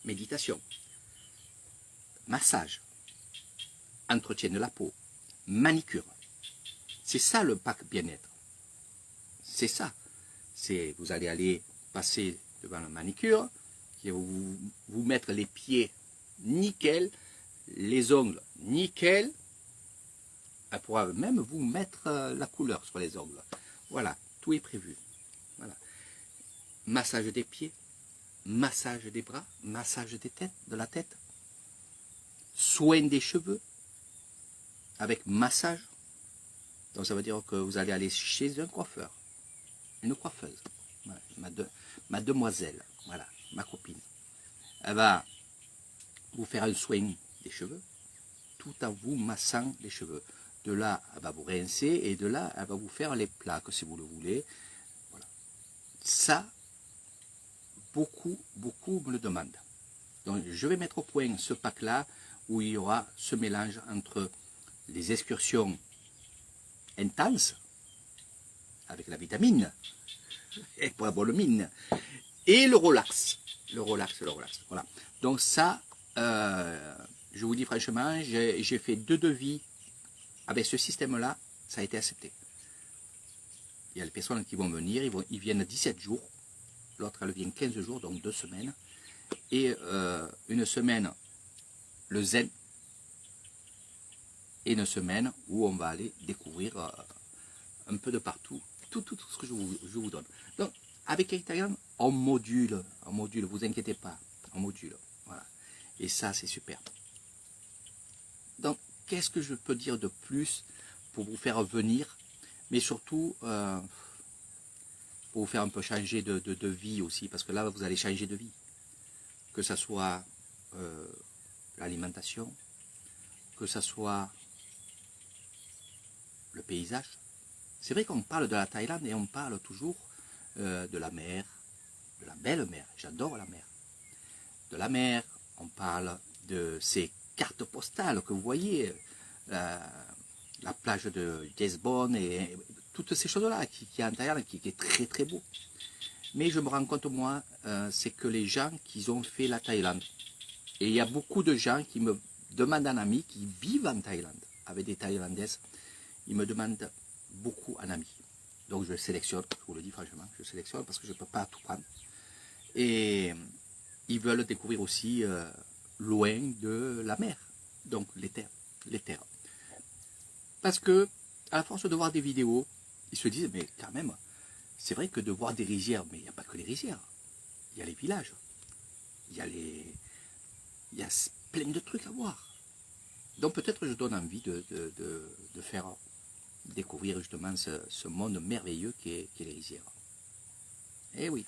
Méditation, massage, entretien de la peau, manicure. C'est ça le pack bien-être. C'est ça. Vous allez aller passer devant la manicure, qui va vous mettre les pieds nickel, les ongles nickel. Elle pourra même vous mettre la couleur sur les ongles. Voilà, tout est prévu. Voilà. Massage des pieds, massage des bras, massage des têtes, de la tête, soin des cheveux, avec massage. Donc ça veut dire que vous allez aller chez un coiffeur, une coiffeuse, voilà, ma demoiselle, voilà, ma copine. Elle va vous faire un soin des cheveux, tout en vous massant les cheveux. De là, elle va vous rincer et de là, elle va vous faire les plaques si vous le voulez. Voilà. Ça, beaucoup me le demandent. Donc je vais mettre au point ce pack-là où il y aura ce mélange entre les excursions intenses, avec la vitamine, et pour la bonne mine, et le relax. Le relax. Voilà. Donc ça, je vous dis franchement, j'ai fait 2 devis avec ce système-là, ça a été accepté. Il y a les personnes qui vont venir, ils viennent 17 jours, l'autre elle vient 15 jours, donc 2 semaines, et une semaine le zen, et une semaine où on va aller découvrir un peu de partout, tout ce que je vous donne. Donc, avec Italian, on module, vous inquiétez pas, on module, voilà. Et ça, c'est super. Donc, qu'est-ce que je peux dire de plus pour vous faire venir, mais surtout, pour vous faire un peu changer de vie aussi, parce que là, vous allez changer de vie. Que ce soit l'alimentation, que ce soit le paysage. C'est vrai qu'on parle de la Thaïlande et on parle toujours de la mer, de la belle mer. J'adore la mer. De la mer, on parle de ces cartes postales que vous voyez, la plage de Jesbon et toutes ces choses-là qui est en Thaïlande, qui est très très beau. Mais je me rends compte, moi, c'est que les gens qui ont fait la Thaïlande, et il y a beaucoup de gens qui me demande à un ami qui vit en Thaïlande, avec des Thaïlandaises. Ils me demandent beaucoup un ami. Donc je sélectionne, je vous le dis franchement, je sélectionne parce que je ne peux pas tout prendre. Et ils veulent découvrir aussi loin de la mer, donc les terres, les terres. Parce que, à la force de voir des vidéos, ils se disent, mais quand même, c'est vrai que de voir des rizières, mais il n'y a pas que les rizières. Il y a les villages, il y a plein de trucs à voir. Donc peut-être je donne envie de faire découvrir justement ce monde merveilleux qu'est les rizières. Eh oui.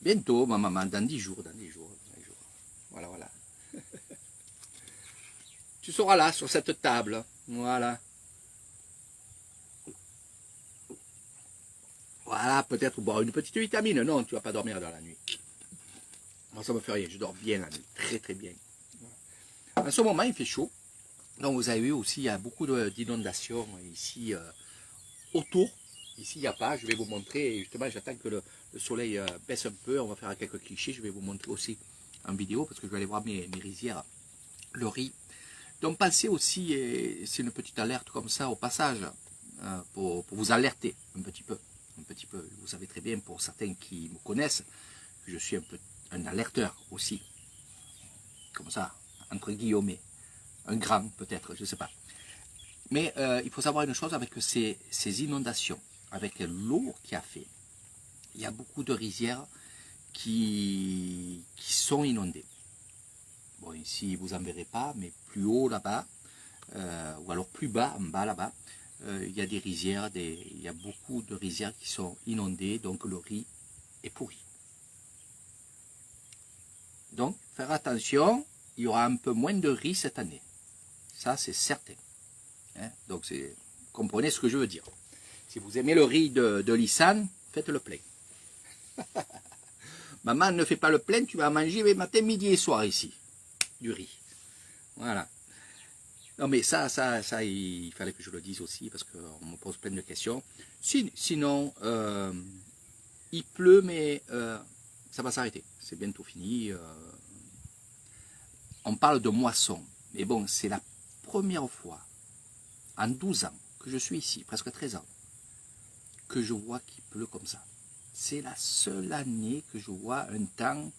Bientôt, ma maman, dans 10 jours, dans 10 jours. Voilà, voilà. Tu seras là, sur cette table. Voilà. Voilà, peut-être boire une petite vitamine. Non, tu ne vas pas dormir dans la nuit. Moi, ça ne me fait rien. Je dors bien la nuit. Très, très bien. En ce moment, il fait chaud. Donc, vous avez vu aussi, il y a beaucoup d'inondations ici autour. Ici, il n'y a pas. Je vais vous montrer. Et justement, j'attends que le soleil baisse un peu. On va faire quelques clichés. Je vais vous montrer aussi en vidéo parce que je vais aller voir mes rizières, le riz. Donc, pensez aussi, c'est une petite alerte comme ça au passage, pour vous alerter un petit peu. Vous savez très bien, pour certains qui me connaissent, que je suis un peu un alerteur aussi. Comme ça, entre guillemets. Un grand peut-être, je ne sais pas. Mais il faut savoir une chose avec ces inondations, avec l'eau qui a fait. Il y a beaucoup de rizières qui sont inondées. Bon, ici, vous n'en verrez pas, mais plus haut là-bas, ou alors plus bas, en bas là-bas, il y a des rizières, il y a beaucoup de rizières qui sont inondées, donc le riz est pourri. Donc, faire attention, il y aura un peu moins de riz cette année. Ça, c'est certain. Hein? Donc, comprenez ce que je veux dire. Si vous aimez le riz de Lissan, faites le plein. Maman, ne fais pas le plein, tu vas manger le matin, midi et soir ici. Du riz. Voilà. Non, mais ça, il fallait que je le dise aussi, parce qu'on me pose plein de questions. Sinon, il pleut, mais ça va s'arrêter. C'est bientôt fini. On parle de moisson. Mais bon, c'est la première fois, en 12 ans, que je suis ici, presque 13 ans, que je vois qu'il pleut comme ça. C'est la seule année que je vois un temps,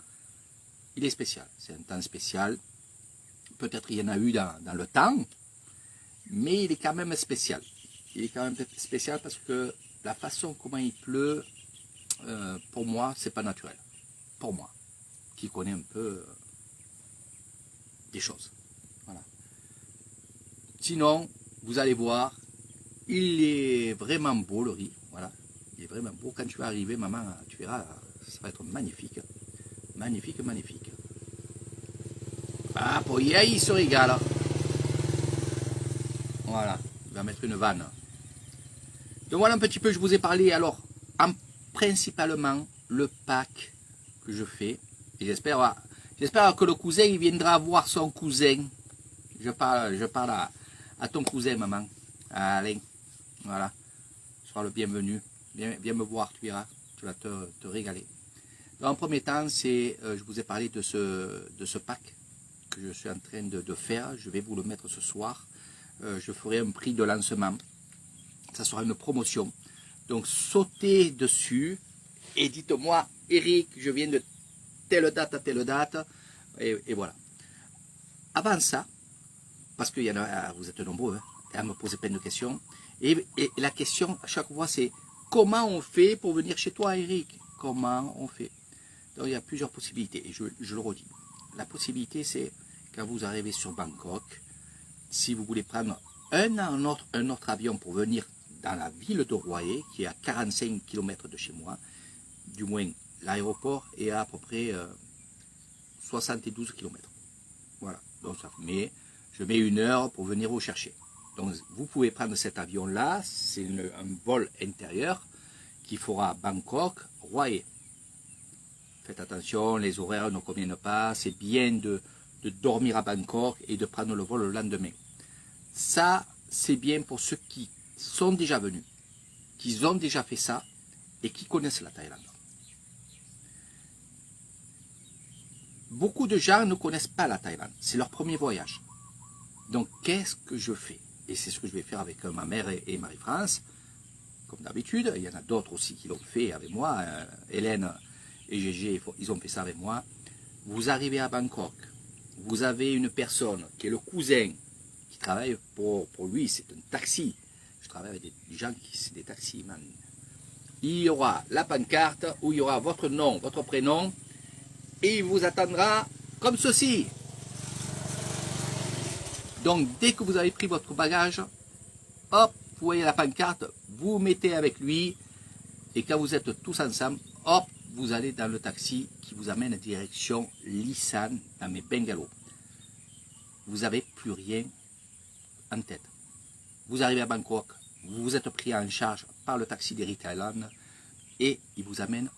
il est spécial. C'est un temps spécial. Peut-être il y en a eu dans le temps, mais il est quand même spécial. Il est quand même spécial parce que la façon comment il pleut, pour moi, c'est pas naturel. Pour moi, qui connais un peu des choses. Voilà. Sinon, vous allez voir, il est vraiment beau le riz. Voilà. Il est vraiment beau. Quand tu vas arriver, maman, tu verras, ça va être magnifique. Magnifique, magnifique. Ah, pour hier, il se régale. Voilà. Il va mettre une vanne. Donc voilà un petit peu, je vous ai parlé alors, principalement, le pack que je fais. Et j'espère que le cousin, il viendra voir son cousin. Je parle à ton cousin, maman. À Alain. Voilà. Tu seras le bienvenu. Viens me voir, tu verras. Tu vas te régaler. En premier temps, je vous ai parlé de ce pack que je suis en train de faire. Je vais vous le mettre ce soir. Je ferai un prix de lancement. Ça sera une promotion. Donc sautez dessus et dites-moi, Eric, je viens de telle date à telle date. Et voilà. Avant ça, parce que vous êtes nombreux à me poser plein de questions. Et la question à chaque fois c'est comment on fait pour venir chez toi, Eric? Comment on fait? Donc il y a plusieurs possibilités et je le redis. La possibilité c'est quand vous arrivez sur Bangkok, si vous voulez prendre un autre avion pour venir dans la ville de Hue, qui est à 45 km de chez moi, du moins l'aéroport est à peu près 72 km. Voilà, donc je mets 1 heure pour venir vous chercher. Donc vous pouvez prendre cet avion-là, c'est un vol intérieur qui fera Bangkok-Hue. Faites attention, les horaires ne conviennent pas, c'est bien de dormir à Bangkok et de prendre le vol le lendemain. Ça, c'est bien pour ceux qui sont déjà venus, qui ont déjà fait ça et qui connaissent la Thaïlande. beaucoup de gens ne connaissent pas la Thaïlande. C'est leur premier voyage. Donc, qu'est-ce que je fais? Et c'est ce que je vais faire avec ma mère et Marie-France, comme d'habitude. Il y en a d'autres aussi qui l'ont fait avec moi. Hélène et Gégé, ils ont fait ça avec moi. Vous arrivez à Bangkok, vous avez une personne qui est le cousin, qui travaille pour lui, c'est un taxi. Je travaille avec des gens qui sont des taxis, man. Il y aura la pancarte où il y aura votre nom, votre prénom, et il vous attendra comme ceci. Donc, dès que vous avez pris votre bagage, hop, vous voyez la pancarte, vous mettez avec lui, et quand vous êtes tous ensemble, hop, vous allez dans le taxi qui vous amène direction Lisan, dans mes bungalows. Vous n'avez plus rien en tête. Vous arrivez à Bangkok, vous êtes pris en charge par le taxi d'Eric Thailand, et il vous amène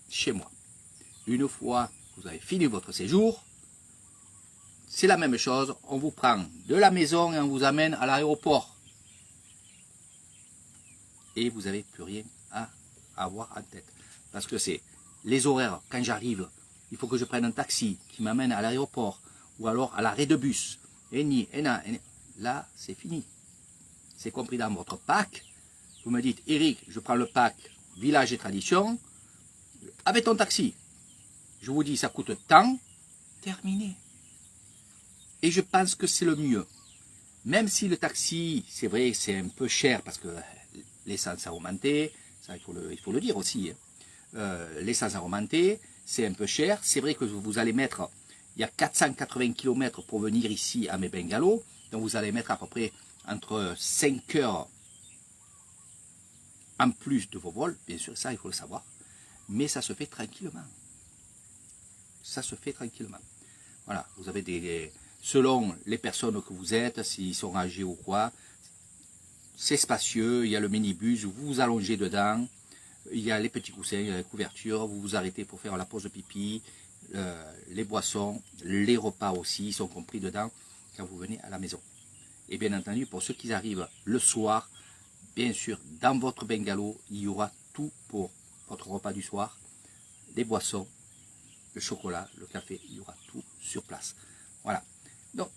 chez moi. Une fois que vous avez fini votre séjour, c'est la même chose, on vous prend de la maison et on vous amène à l'aéroport. Et vous n'avez plus rien à avoir en tête. Parce que c'est les horaires, quand j'arrive, il faut que je prenne un taxi qui m'amène à l'aéroport ou alors à l'arrêt de bus. Là, c'est fini. C'est compris dans votre pack. Vous me dites, Eric, je prends le pack village et tradition avec ton taxi. Je vous dis, ça coûte tant, terminé. Et je pense que c'est le mieux. Même si le taxi, c'est vrai, c'est un peu cher parce que l'essence a augmenté, ça il faut le dire aussi. L'essence a augmenté, c'est un peu cher. C'est vrai que vous allez mettre, il y a 480 km pour venir ici à mes bungalows, donc vous allez mettre à peu près entre 5 heures en plus de vos vols, bien sûr, ça il faut le savoir, mais ça se fait tranquillement. Ça se fait tranquillement. Voilà, vous avez selon les personnes que vous êtes, s'ils sont âgés ou quoi, c'est spacieux, il y a le minibus, vous vous allongez dedans, il y a les petits coussins, il y a les couvertures, vous vous arrêtez pour faire la pause de pipi, les boissons, les repas aussi sont compris dedans quand vous venez à la maison. Et bien entendu, pour ceux qui arrivent le soir, bien sûr, dans votre bungalow, il y aura tout pour votre repas du soir, les boissons, le chocolat, le café, il y aura tout sur place. Voilà. Donc,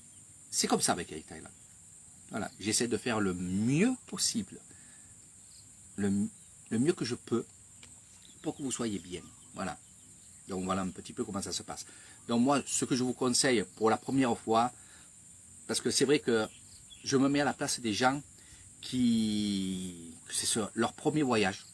c'est comme ça avec Eric Thailand. Voilà. J'essaie de faire le mieux possible, le mieux que je peux pour que vous soyez bien. Voilà. Donc, voilà un petit peu comment ça se passe. Donc, moi, ce que je vous conseille pour la première fois, parce que c'est vrai que je me mets à la place des gens c'est leur premier voyage.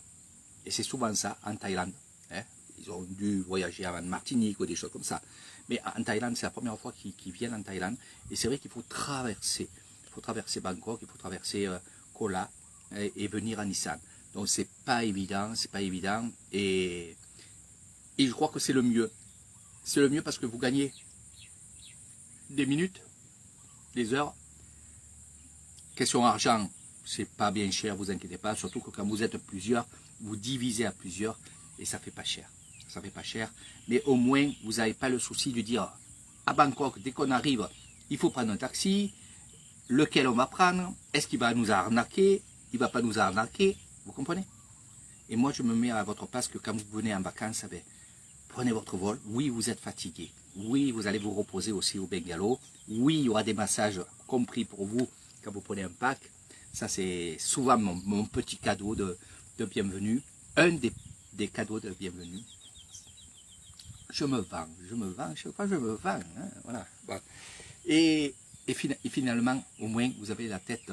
Et c'est souvent ça en Thaïlande. Hein. Ils ont dû voyager en Martinique ou des choses comme ça. Mais en Thaïlande, c'est la première fois qu'ils viennent en Thaïlande. Et c'est vrai qu'il faut traverser. Il faut traverser Bangkok, il faut traverser Koh La et venir à Nissan. Donc c'est pas évident, c'est pas évident. Et je crois que c'est le mieux. C'est le mieux parce que vous gagnez des minutes, des heures. Question argent, c'est pas bien cher, vous inquiétez pas. Surtout que quand vous êtes plusieurs, vous divisez à plusieurs et ça fait pas cher. Ça fait pas cher. Mais au moins, vous n'avez pas le souci de dire à Bangkok, dès qu'on arrive, il faut prendre un taxi. Lequel on va prendre? Est-ce qu'il va nous arnaquer? Il ne va pas nous arnaquer? Vous comprenez? Et moi, je me mets à votre place que quand vous venez en vacances, prenez votre vol. Oui, vous êtes fatigué. Oui, vous allez vous reposer aussi au bungalow. Oui, il y aura des massages compris pour vous quand vous prenez un pack. Ça, c'est souvent mon petit cadeau de bienvenue. Un des cadeaux de bienvenue. Je me vends, je sais pas, je me vends. Hein, voilà. Bon. Et finalement, au moins, vous avez la tête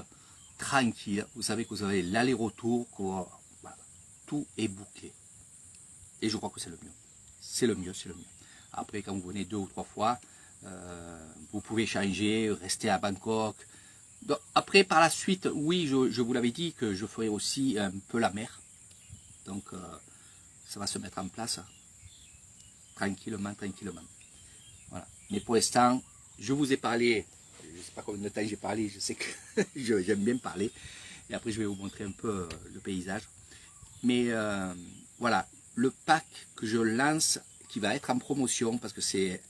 tranquille. Vous savez que vous avez l'aller-retour, voilà, tout est bouclé. Et je crois que c'est le mieux. C'est le mieux, c'est le mieux. Après, quand vous venez 2 ou 3 fois, vous pouvez changer, rester à Bangkok. Donc, après, par la suite, oui, je vous l'avais dit que je ferai aussi un peu la mer. Donc, ça va se mettre en place tranquillement, tranquillement. Voilà. Mais pour l'instant, je vous ai parlé, je ne sais pas combien de temps j'ai parlé, je sais que j'aime bien parler. Et après, je vais vous montrer un peu le paysage. Mais voilà, le pack que je lance, qui va être en promotion, parce que c'est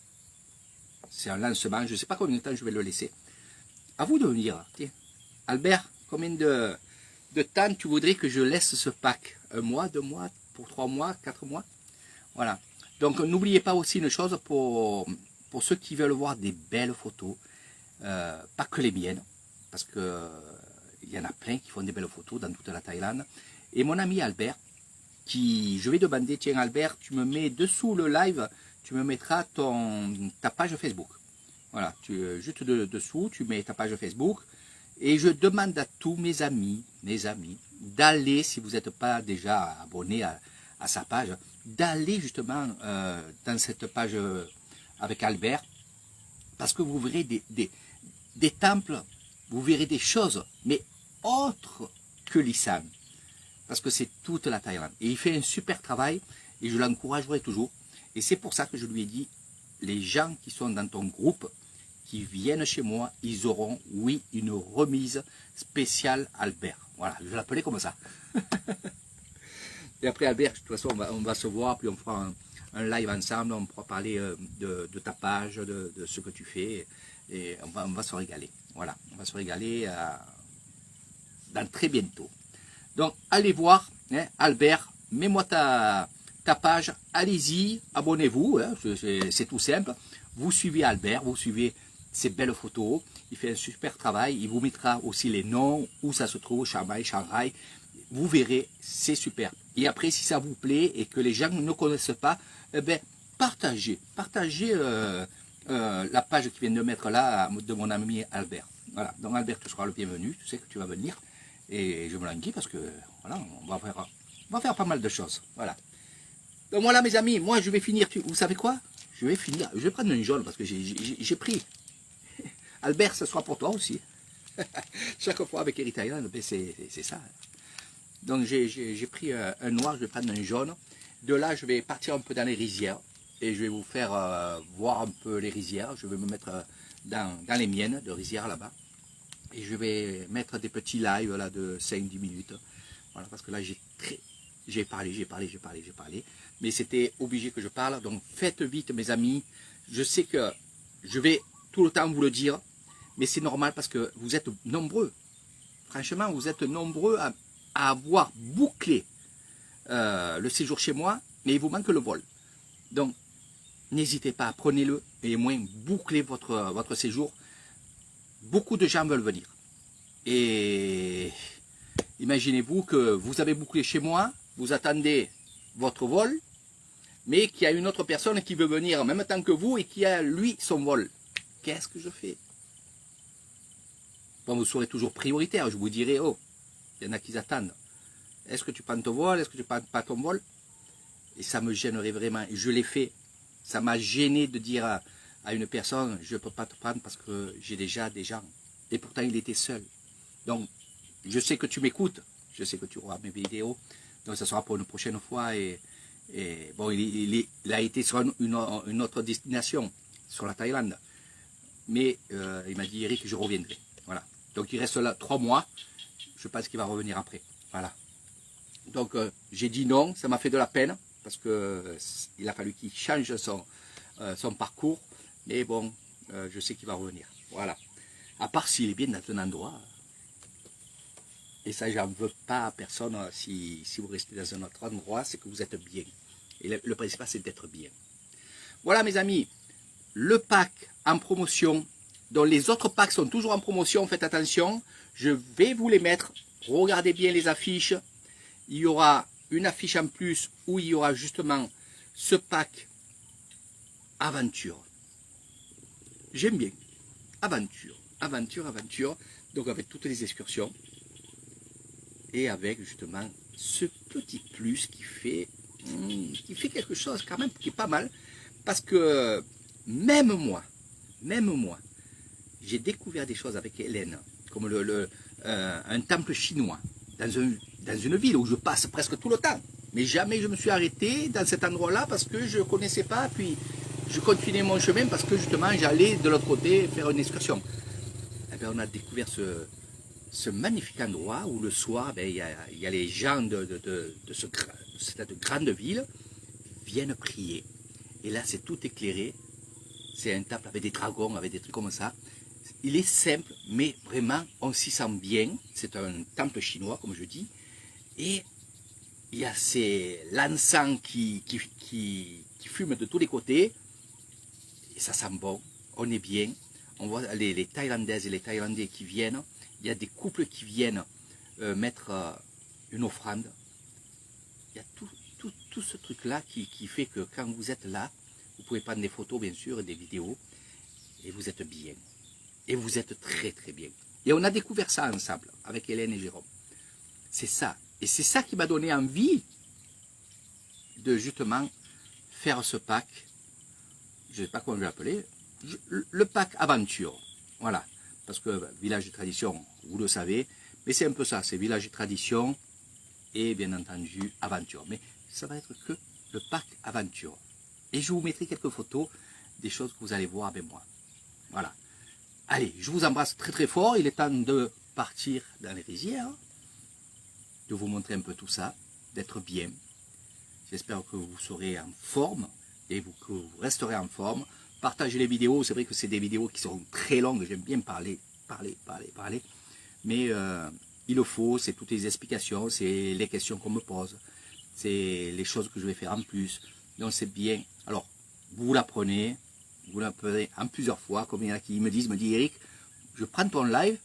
un lancement, je ne sais pas combien de temps je vais le laisser. À vous de me dire, tiens, Albert, combien de temps tu voudrais que je laisse ce pack? 1 mois, 2 mois, pour 3 mois, 4 mois? Voilà. Donc n'oubliez pas aussi une chose pour ceux qui veulent voir des belles photos, pas que les miennes, parce que il y en a plein qui font des belles photos dans toute la Thaïlande. Et mon ami Albert, je vais demander, tiens Albert, tu me mets dessous le live, tu me mettras ta page Facebook. Voilà, juste dessous, tu mets ta page Facebook. Et je demande à tous mes amis, d'aller, si vous n'êtes pas déjà abonné à sa page, d'aller justement dans cette page avec Albert, parce que vous verrez des temples, vous verrez des choses, mais autres que l'Isan, parce que c'est toute la Thaïlande. Et il fait un super travail, et je l'encouragerai toujours. Et c'est pour ça que je lui ai dit, les gens qui sont dans ton groupe, qui viennent chez moi, ils auront, oui, une remise spéciale Albert. Voilà, je vais l'appeler comme ça. Et après Albert, de toute façon, on va se voir, puis on fera un live ensemble, on pourra parler de ta page, de ce que tu fais, et on va se régaler. Voilà, on va se régaler dans très bientôt. Donc, allez voir, hein, Albert, mets-moi ta page, allez-y, abonnez-vous, hein, c'est tout simple. Vous suivez Albert, vous suivez ses belles photos, il fait un super travail, il vous mettra aussi les noms, où ça se trouve, Shanghai, vous verrez, c'est super. Et après, si ça vous plaît et que les gens ne connaissent pas, eh ben, partagez la page qui vient de mettre là, de mon ami Albert. Voilà, donc Albert, tu seras le bienvenu, tu sais que tu vas venir, et je me l'en dis parce que, voilà, on va faire pas mal de choses, voilà. Donc voilà mes amis, moi je vais finir, vous savez quoi? Je vais prendre une jaune parce que j'ai pris. Albert, ce sera pour toi aussi. Chaque fois avec Eric Thailand, c'est ça. Donc j'ai pris un noir, je vais prendre un jaune. De là, je vais partir un peu dans les rizières et je vais vous faire voir un peu les rizières. Je vais me mettre dans les miennes de rizières là-bas. Et je vais mettre des petits lives là, de 5-10 minutes. Voilà, parce que là, j'ai parlé. Mais c'était obligé que je parle. Donc faites vite mes amis. Je sais que je vais tout le temps vous le dire. Mais c'est normal parce que vous êtes nombreux. Franchement, vous êtes nombreux à avoir bouclé le séjour chez moi, mais il vous manque le vol. Donc, n'hésitez pas, prenez-le et au moins bouclez votre séjour. Beaucoup de gens veulent venir. Et imaginez-vous que vous avez bouclé chez moi, vous attendez votre vol, mais qu'il y a une autre personne qui veut venir en même temps que vous et qui a, lui, son vol. Qu'est-ce que je fais? Bon, vous serez toujours prioritaire, je vous dirai, oh, il y en a qui attendent. Est-ce que tu prends ton vol? Est-ce que tu prends pas ton vol? Et ça me gênerait vraiment. Et je l'ai fait. Ça m'a gêné de dire à une personne, je ne peux pas te prendre parce que j'ai déjà des gens. Et pourtant, il était seul. Donc, je sais que tu m'écoutes. Je sais que tu auras mes vidéos. Donc, ça sera pour une prochaine fois. Et bon, il a été sur une autre destination, sur la Thaïlande. Mais il m'a dit, Eric, je reviendrai. Voilà. Donc, il reste là 3 mois. Je pense qu'il va revenir après. Voilà. Donc, j'ai dit non. Ça m'a fait de la peine. Parce qu'il a fallu qu'il change son parcours. Mais bon, je sais qu'il va revenir. Voilà. À part s'il est bien dans un endroit. Et ça, j'en veux pas à personne. Si vous restez dans un autre endroit, c'est que vous êtes bien. Et le principal, c'est d'être bien. Voilà, mes amis. Le pack en promotion. Donc, les autres packs sont toujours en promotion. Faites attention. Je vais vous les mettre. Regardez bien les affiches. Il y aura une affiche en plus où il y aura justement ce pack aventure. J'aime bien. Aventure. Donc avec toutes les excursions. Et avec justement ce petit plus qui fait quelque chose quand même qui est pas mal. Parce que même moi, j'ai découvert des choses avec Hélène. Comme un temple chinois. Dans une ville où je passe presque tout le temps. Mais jamais je me suis arrêté dans cet endroit-là parce que je ne connaissais pas. Puis je continuais mon chemin parce que justement j'allais de l'autre côté faire une excursion. Et bien, on a découvert ce magnifique endroit où le soir, il y a les gens de cette grande ville viennent prier. Et là, c'est tout éclairé. C'est un temple avec des dragons, avec des trucs comme ça. Il est simple, mais vraiment, on s'y sent bien. C'est un temple chinois, comme je dis. Et il y a l'encens qui fume de tous les côtés, et ça sent bon, on est bien. On voit les Thaïlandaises et les Thaïlandais qui viennent, il y a des couples qui viennent mettre une offrande. Il y a tout ce truc-là qui fait que quand vous êtes là, vous pouvez prendre des photos, bien sûr, et des vidéos, et vous êtes bien. Et vous êtes très très bien. Et on a découvert ça ensemble, avec Hélène et Jérôme. C'est ça. Et c'est ça qui m'a donné envie de justement faire ce pack. Je ne sais pas comment je vais l'appeler. Le pack aventure. Voilà. Parce que village de tradition, vous le savez. Mais c'est un peu ça. C'est village de tradition et bien entendu aventure. Mais ça va être que le pack aventure. Et je vous mettrai quelques photos des choses que vous allez voir avec moi. Voilà. Allez, je vous embrasse très très fort. Il est temps de partir dans les rizières. De vous montrer un peu tout ça. D'être bien. J'espère que vous serez en forme et que vous resterez en forme. Partagez les vidéos. C'est vrai que c'est des vidéos qui seront très longues. J'aime bien parler. Mais il le faut. C'est toutes les explications. C'est les questions qu'on me pose. C'est les choses que je vais faire en plus. Donc c'est bien. Alors, vous l'apprenez. Vous l'apprenez en plusieurs fois. Comme il y en a qui me disent Eric, je prends ton live.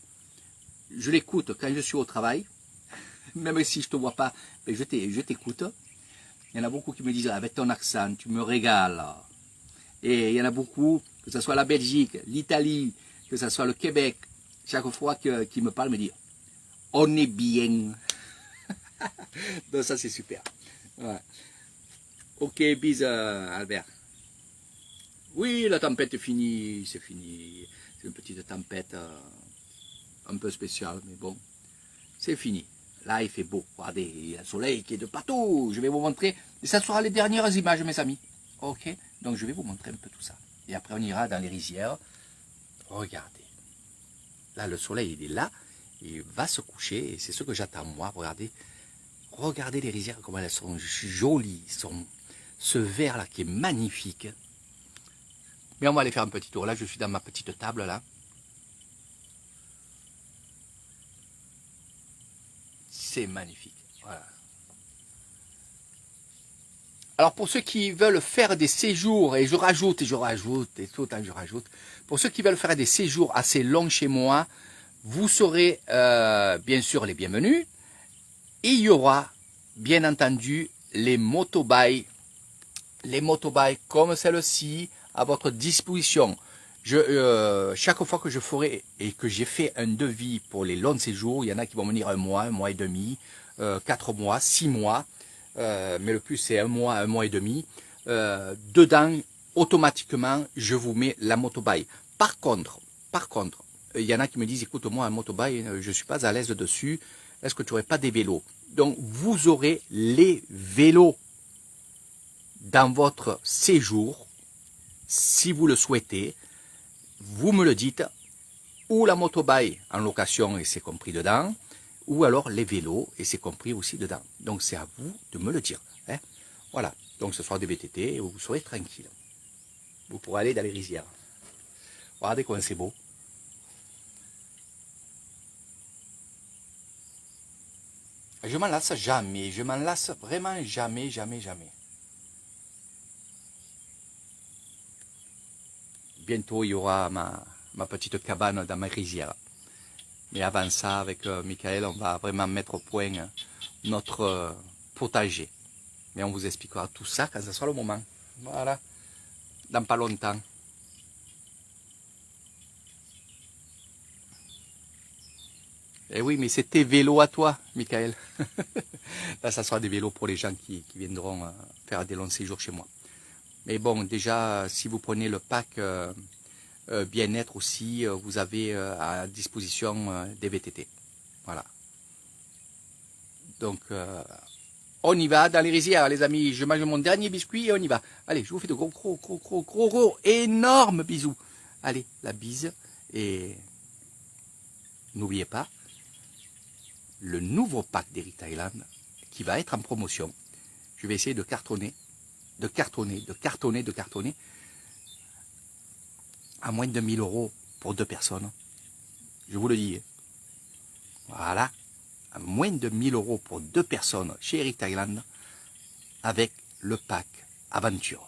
Je l'écoute quand je suis au travail. Même si je ne te vois pas, je t'écoute. Il y en a beaucoup qui me disent, avec ton accent, tu me régales. Et il y en a beaucoup, que ce soit la Belgique, l'Italie, que ce soit le Québec, chaque fois qu'ils me parlent, me disent, on est bien. Donc ça, c'est super. Ouais. Ok, bis Albert. Oui, la tempête est finie, c'est fini. C'est une petite tempête un peu spéciale, mais bon, c'est fini. Là, il fait beau. Regardez, il y a le soleil qui est de partout. Je vais vous montrer. Et ça sera les dernières images, mes amis. Ok? Donc, je vais vous montrer un peu tout ça. Et après, on ira dans les rizières. Regardez. Là, le soleil, il est là. Il va se coucher. Et c'est ce que j'attends, moi. Regardez. Regardez les rizières, comment elles sont jolies. Ce vert-là qui est magnifique. Mais on va aller faire un petit tour. Là, je suis dans ma petite table, là. C'est magnifique. Voilà. Alors pour ceux qui veulent faire des séjours, et je rajoute, et tout le temps je rajoute, pour ceux qui veulent faire des séjours assez longs chez moi, vous serez bien sûr les bienvenus. Et il y aura bien entendu les motobails comme celle-ci à votre disposition. Chaque fois que je ferai et que j'ai fait un devis pour les longs séjours, il y en a qui vont venir un mois et demi, 4 mois, 6 mois, mais le plus c'est un mois et demi. Dedans, automatiquement, je vous mets la motobail. Par contre, il y en a qui me disent, écoute, moi, un motobail, je ne suis pas à l'aise dessus, est-ce que tu n'aurais pas des vélos? Donc, vous aurez les vélos dans votre séjour, si vous le souhaitez, vous me le dites, ou la motobail en location et c'est compris dedans, ou alors les vélos et c'est compris aussi dedans. Donc c'est à vous de me le dire. Hein. Voilà, donc ce sera des VTT et vous serez tranquille. Vous pourrez aller dans les rizières. Regardez comment c'est beau. Je m'en lasse jamais, je m'en lasse vraiment jamais. Bientôt il y aura ma petite cabane dans ma rizière. Mais avant ça, avec Michael, on va vraiment mettre au point notre potager. Mais on vous expliquera tout ça quand ce sera le moment. Voilà, dans pas longtemps. Eh oui, mais c'est tes vélos à toi, Michael. Là, ça sera des vélos pour les gens qui viendront faire des longs séjours chez moi. Mais bon, déjà, si vous prenez le pack bien-être aussi, vous avez à disposition des VTT. Voilà. Donc, on y va dans les rizières, les amis. Je mange mon dernier biscuit et on y va. Allez, je vous fais de gros, énormes bisous. Allez, la bise. Et n'oubliez pas, le nouveau pack d'Eric Thailand qui va être en promotion. Je vais essayer de cartonner à moins de 1000 € pour 2 personnes. Je vous le dis. Voilà. à moins de 1000 € pour 2 personnes chez Eric Thailand avec le pack Aventure.